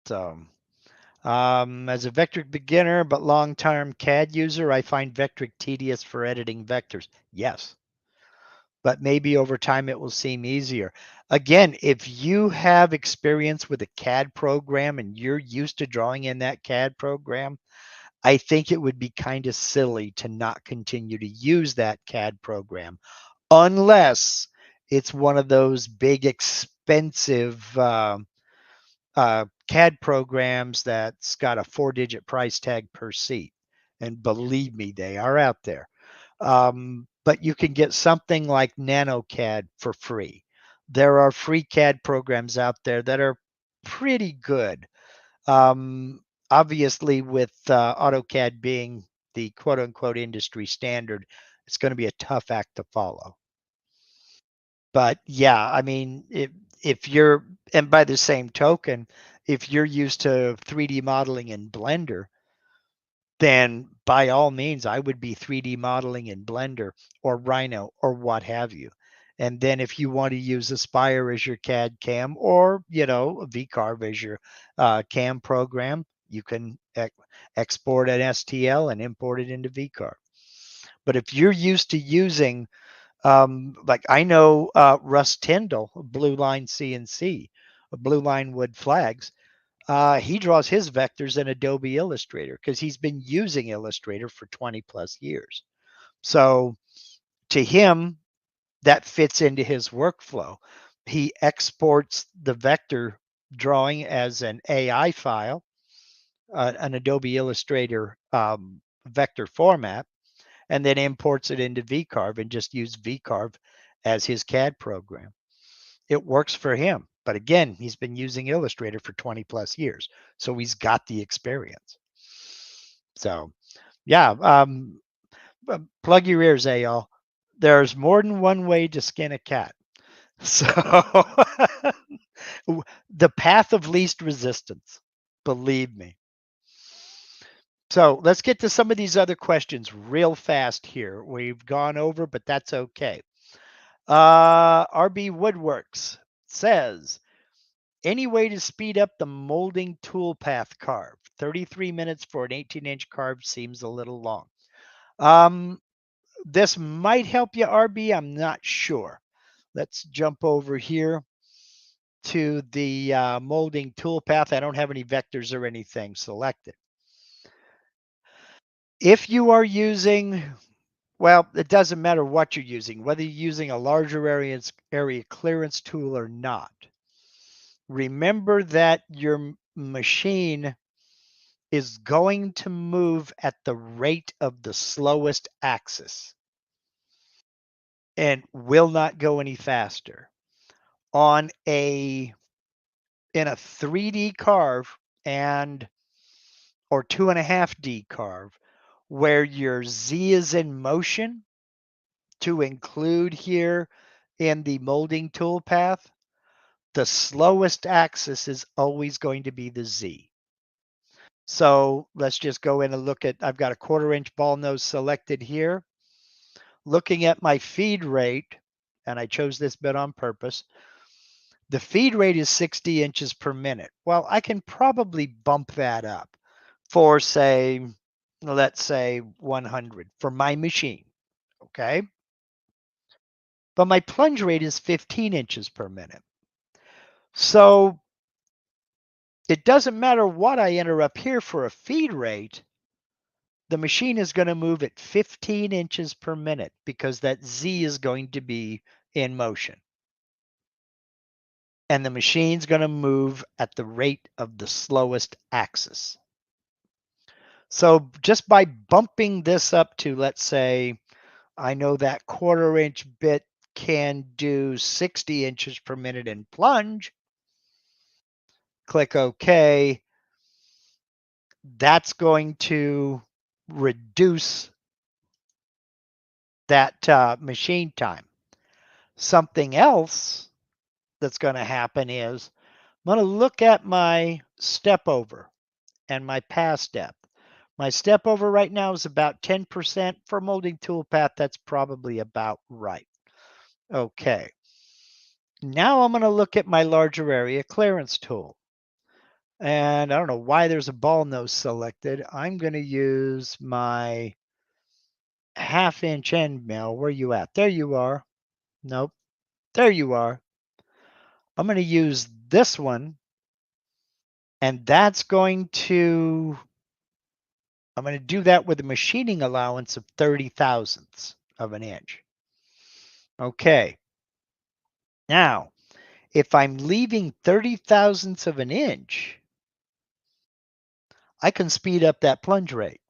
So, as a Vectric beginner but long-term CAD user, I find Vectric tedious for editing vectors. Yes, but maybe over time it will seem easier. Again, if you have experience with a CAD program and you're used to drawing in that CAD program, I think it would be kind of silly to not continue to use that CAD program unless it's one of those big expensive CAD programs that's got a 4-digit price tag per seat. And believe me, they are out there. But you can get something like NanoCAD for free. There are free CAD programs out there that are pretty good. Obviously, with AutoCAD being the quote unquote industry standard, it's going to be a tough act to follow. But yeah, I mean, if you're, and by the same token, if you're used to 3D modeling in Blender, then by all means, I would be 3D modeling in Blender or Rhino or what have you. And then if you want to use Aspire as your CAD CAM or, you know, VCarve as your CAM program, you can export an STL and import it into VCarve. But if you're used to using, like I know Russ Tyndall, Blue Line CNC, Blue Line Wood Flags, he draws his vectors in Adobe Illustrator because he's been using Illustrator for 20 plus years. So to him, that fits into his workflow. He exports the vector drawing as an AI file, an Adobe Illustrator vector format, and then imports it into VCarve and just use VCarve as his CAD program. It works for him. But again, he's been using Illustrator for 20 plus years. So he's got the experience. So, yeah, plug your ears, y'all. There's more than one way to skin a cat. So, the path of least resistance, believe me. So, let's get to some of these other questions real fast here. We've gone over, but that's okay. RB Woodworks says, any way to speed up the molding toolpath carve? 33 minutes for an 18-inch carve seems a little long. This might help you, RB. I'm not sure. Let's jump over here to the molding toolpath. I don't have any vectors or anything selected. If you are using, well, it doesn't matter what you're using, whether you're using a larger area clearance tool or not. Remember that your machine is going to move at the rate of the slowest axis and will not go any faster. On in a 3D carve or 2.5D carve, where your Z is in motion, to include here in the molding toolpath, the slowest axis is always going to be the Z. So let's just go in and look at, I've got a 1/4 inch ball nose selected here. Looking at my feed rate, and I chose this bit on purpose, the feed rate is 60 inches per minute. Well, I can probably bump that up for, say, let's say 100 for my machine, okay? But my plunge rate is 15 inches per minute. So it doesn't matter what I enter up here for a feed rate, the machine is going to move at 15 inches per minute because that Z is going to be in motion. And the machine's going to move at the rate of the slowest axis. So just by bumping this up to, let's say, I know that 1/4 inch bit can do 60 inches per minute in plunge. Click OK. That's going to reduce that machine time. Something else that's going to happen is I'm going to look at my step over and my pass depth. My step over right now is about 10%. For molding toolpath, that's probably about right. Okay. Now I'm going to look at my larger area clearance tool. And I don't know why there's a ball nose selected. I'm going to use my 1/2 inch end mill. Where you at? There you are. Nope. There you are. I'm going to use this one. And that's going to, I'm going to do that with a machining allowance of 30 thousandths of an inch. Okay. Now, if I'm leaving 30 thousandths of an inch, I can speed up that plunge rate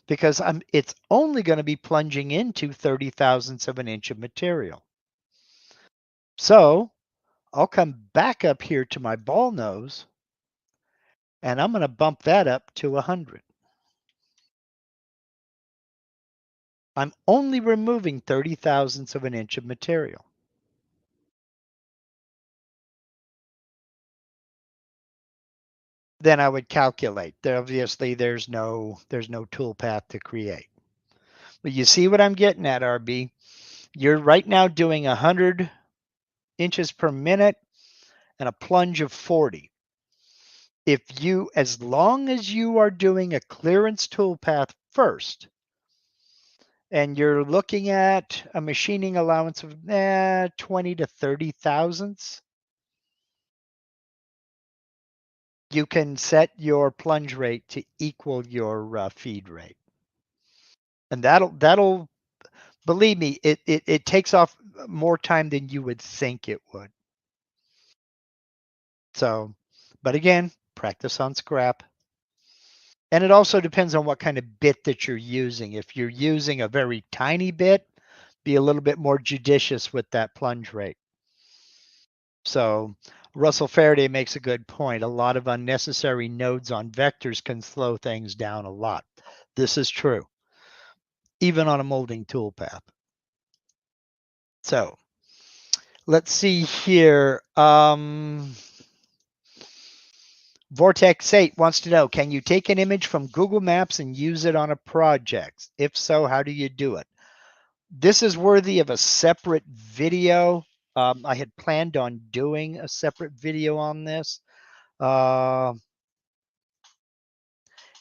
because it's only going to be plunging into 30 thousandths of an inch of material. So I'll come back up here to my ball nose and I'm going to bump that up to 100. I'm only removing 30 thousandths of an inch of material. Then I would calculate. Obviously, there's no tool path to create. But you see what I'm getting at, RB? You're right now doing 100 inches per minute and a plunge of 40. As long as you are doing a clearance tool path first, and you're looking at a machining allowance of 20 to 30 thousandths, you can set your plunge rate to equal your feed rate. And that'll believe me, it takes off more time than you would think it would. So, but again, practice on scrap. And it also depends on what kind of bit that you're using. If you're using a very tiny bit, be a little bit more judicious with that plunge rate. So Russell Faraday makes a good point. A lot of unnecessary nodes on vectors can slow things down a lot. This is true, even on a molding toolpath. So let's see here. Vortex 8 wants to know, can you take an image from Google Maps and use it on a project? If so, how do you do it? This is worthy of a separate video. I had planned on doing a separate video on this.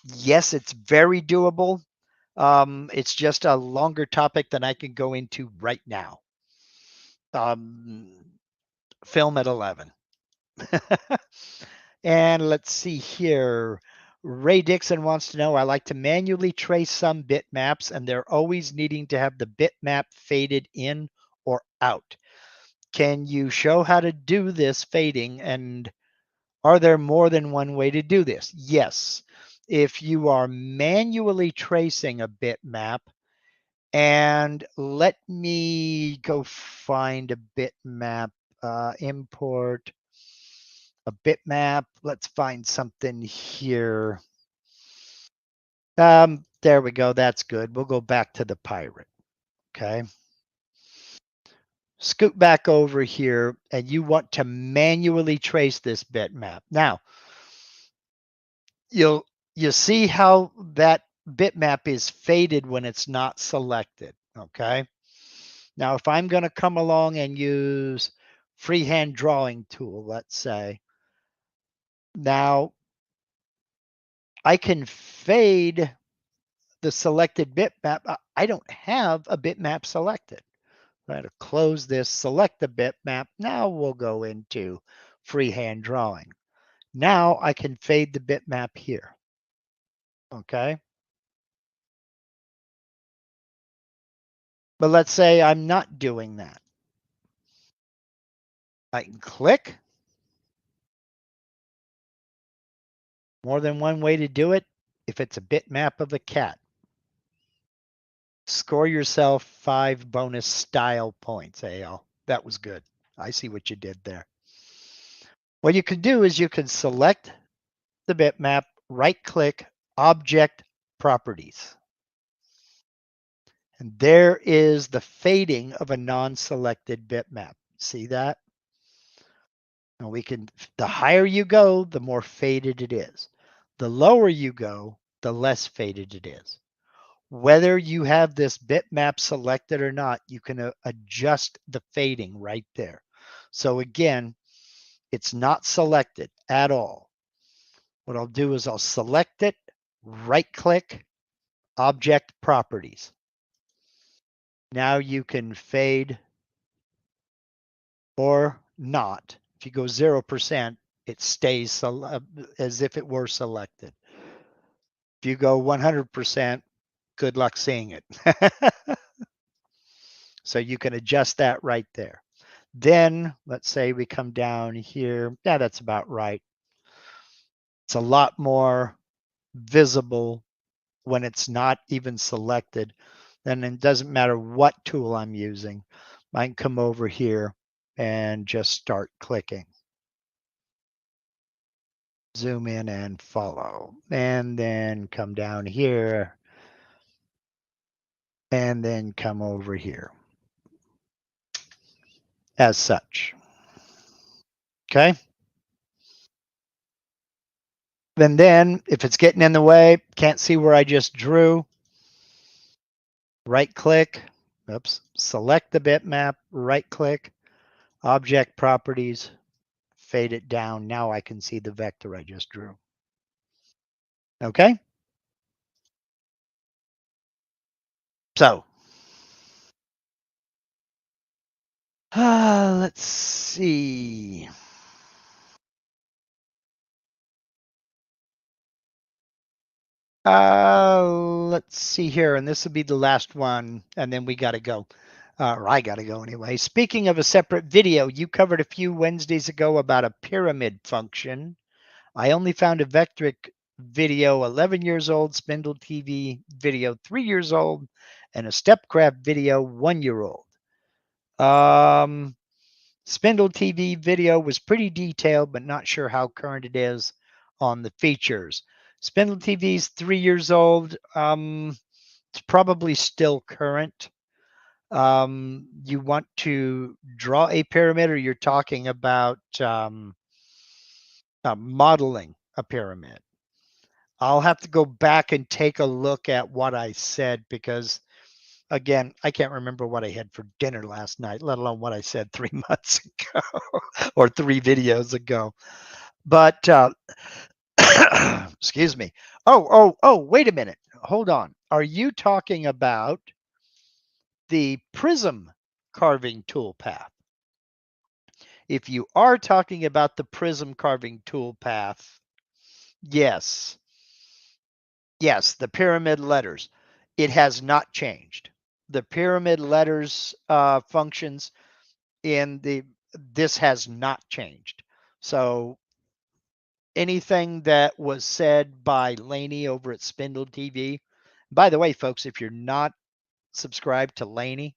Yes, it's very doable. It's just a longer topic than I can go into right now. Film at 11. And let's see here. Ray Dixon wants to know, I like to manually trace some bitmaps and they're always needing to have the bitmap faded in or out. Can you show how to do this fading? And Are there more than one way to do this? Yes. If you are manually tracing a bitmap, and let me go find a bitmap, import a bitmap. Let's find something here. There we go. That's good. We'll go back to the pirate. Okay. Scoot back over here, and you want to manually trace this bitmap. Now, you'll see how that bitmap is faded when it's not selected. Okay. Now, if I'm going to come along and use freehand drawing tool, let's say, now I can fade the selected bitmap. I don't have a bitmap selected. I'm going to close this, select the bitmap. Now we'll go into freehand drawing. Now I can fade the bitmap here. Okay. But let's say I'm not doing that. I can click. More than one way to do it. If it's a bitmap of a cat, score yourself 5 bonus style points, AL. That was good. I see what you did there. What you can do is you can select the bitmap, right click, object properties. And there is the fading of a non-selected bitmap. See that? Now we can, the higher you go, the more faded it is. The lower you go, the less faded it is. Whether you have this bitmap selected or not, you can adjust the fading right there. So again, it's not selected at all. What I'll do is I'll select it, right click, object properties. Now you can fade or not. If you go 0%, it stays as if it were selected. If you go 100%, good luck seeing it. So you can adjust that right there. Then let's say we come down here. Yeah, that's about right. It's a lot more visible when it's not even selected. Then it doesn't matter what tool I'm using. I can come over here and just start clicking. Zoom in and follow. And then come down here. And then come over here. As such. Okay. And then if it's getting in the way, can't see where I just drew, right click, oops, select the bitmap, right click, object properties, fade it down. Now I can see the vector I just drew. Okay. So let's see. Let's see here, and this will be the last one, and then we got to go. Or I got to go anyway. Speaking of a separate video, you covered a few Wednesdays ago about a pyramid function. I only found a Vectric video 11 years old, Spindle TV video 3 years old, and a Stepcraft video 1 year old. Spindle TV video was pretty detailed, but not sure how current it is on the features. Spindle TV's 3 years old. It's probably still current. You want to draw a pyramid, or you're talking about modeling a pyramid? I'll have to go back and take a look at what I said because, again, I can't remember what I had for dinner last night, let alone what I said 3 months ago or 3 videos ago. But excuse me. Oh, wait a minute. Hold on. Are you talking about the prism carving toolpath? If you are talking about the prism carving toolpath, yes. Yes, the pyramid letters. It has not changed. The pyramid letters functions in this has not changed. So anything that was said by Laney over at Spindle TV. By the way, folks, if you're not subscribed to Laney,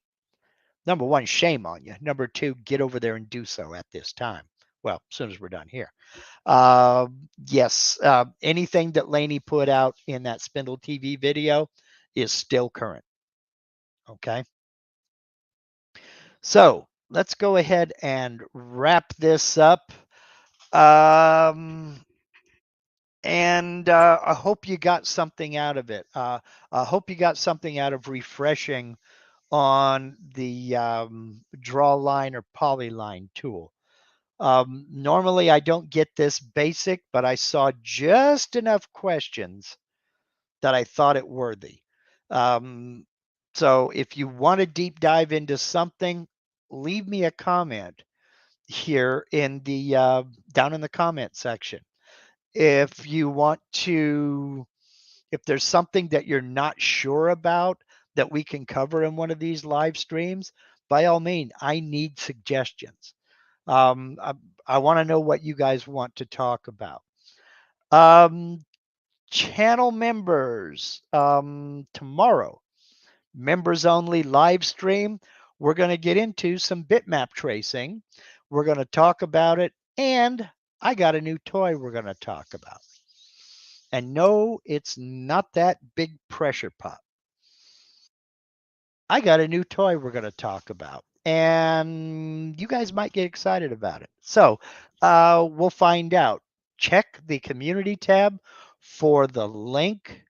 number one, shame on you. Number two, get over there and do so at this time. Well, as soon as we're done here. Yes, anything that Laney put out in that Spindle TV video is still current. Okay. So let's go ahead and wrap this up. Um, and I hope you got something out of it. I hope you got something out of refreshing on the draw line or polyline tool. Normally I don't get this basic, but I saw just enough questions that I thought it worthy. Um, so if you want to deep dive into something, leave me a comment here in the down in the comment section. If you want to, if there's something that you're not sure about that we can cover in one of these live streams, by all means, I need suggestions. Um, I, I want to know what you guys want to talk about. Um, Channel members, tomorrow, members only live stream. We're going to get into some bitmap tracing. We're going to talk about it. And I got a new toy we're going to talk about. And no, it's not that big pressure pot. I got a new toy we're going to talk about. And you guys might get excited about it. So we'll find out. Check the community tab for the link.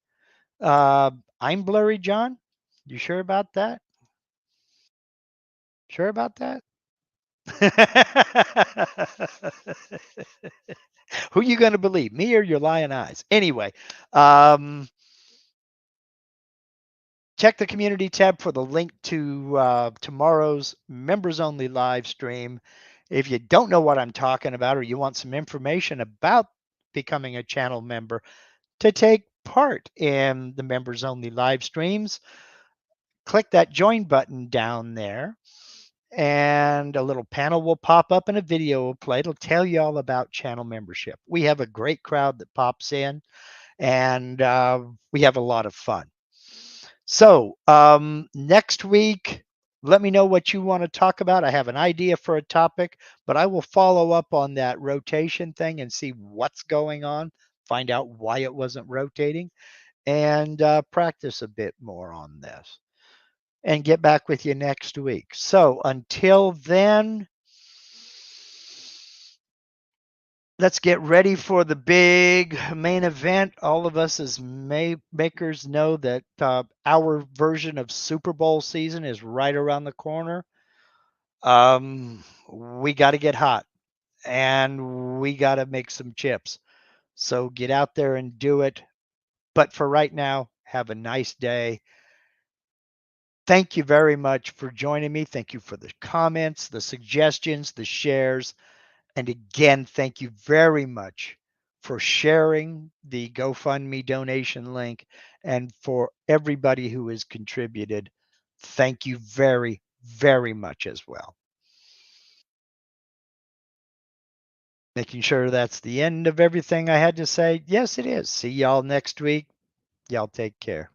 I'm blurry, John. You sure about that? Sure about that? Who you going to believe, me or your lying eyes? Anyway, check the community tab for the link to tomorrow's members only live stream. If you don't know what I'm talking about or you want some information about becoming a channel member to take part in the members only live streams, click that join button down there and a little panel will pop up and a video will play. It'll tell you all about channel membership. We have a great crowd that pops in and we have a lot of fun. So next week, let me know what you want to talk about. I have an idea for a topic, but I will follow up on that rotation thing and see what's going on, find out why it wasn't rotating, and practice a bit more on this and get back with you next week. So until then, let's get ready for the big main event. All of us as makers know that our version of Super Bowl season is right around the corner. We got to get hot and we got to make some chips. So get out there and do it. But for right now, have a nice day. Thank you very much for joining me. Thank you for the comments, the suggestions, the shares. And again, thank you very much for sharing the GoFundMe donation link and for everybody who has contributed. Thank you very, very much as well. Making sure that's the end of everything I had to say. Yes, it is. See y'all next week. Y'all take care.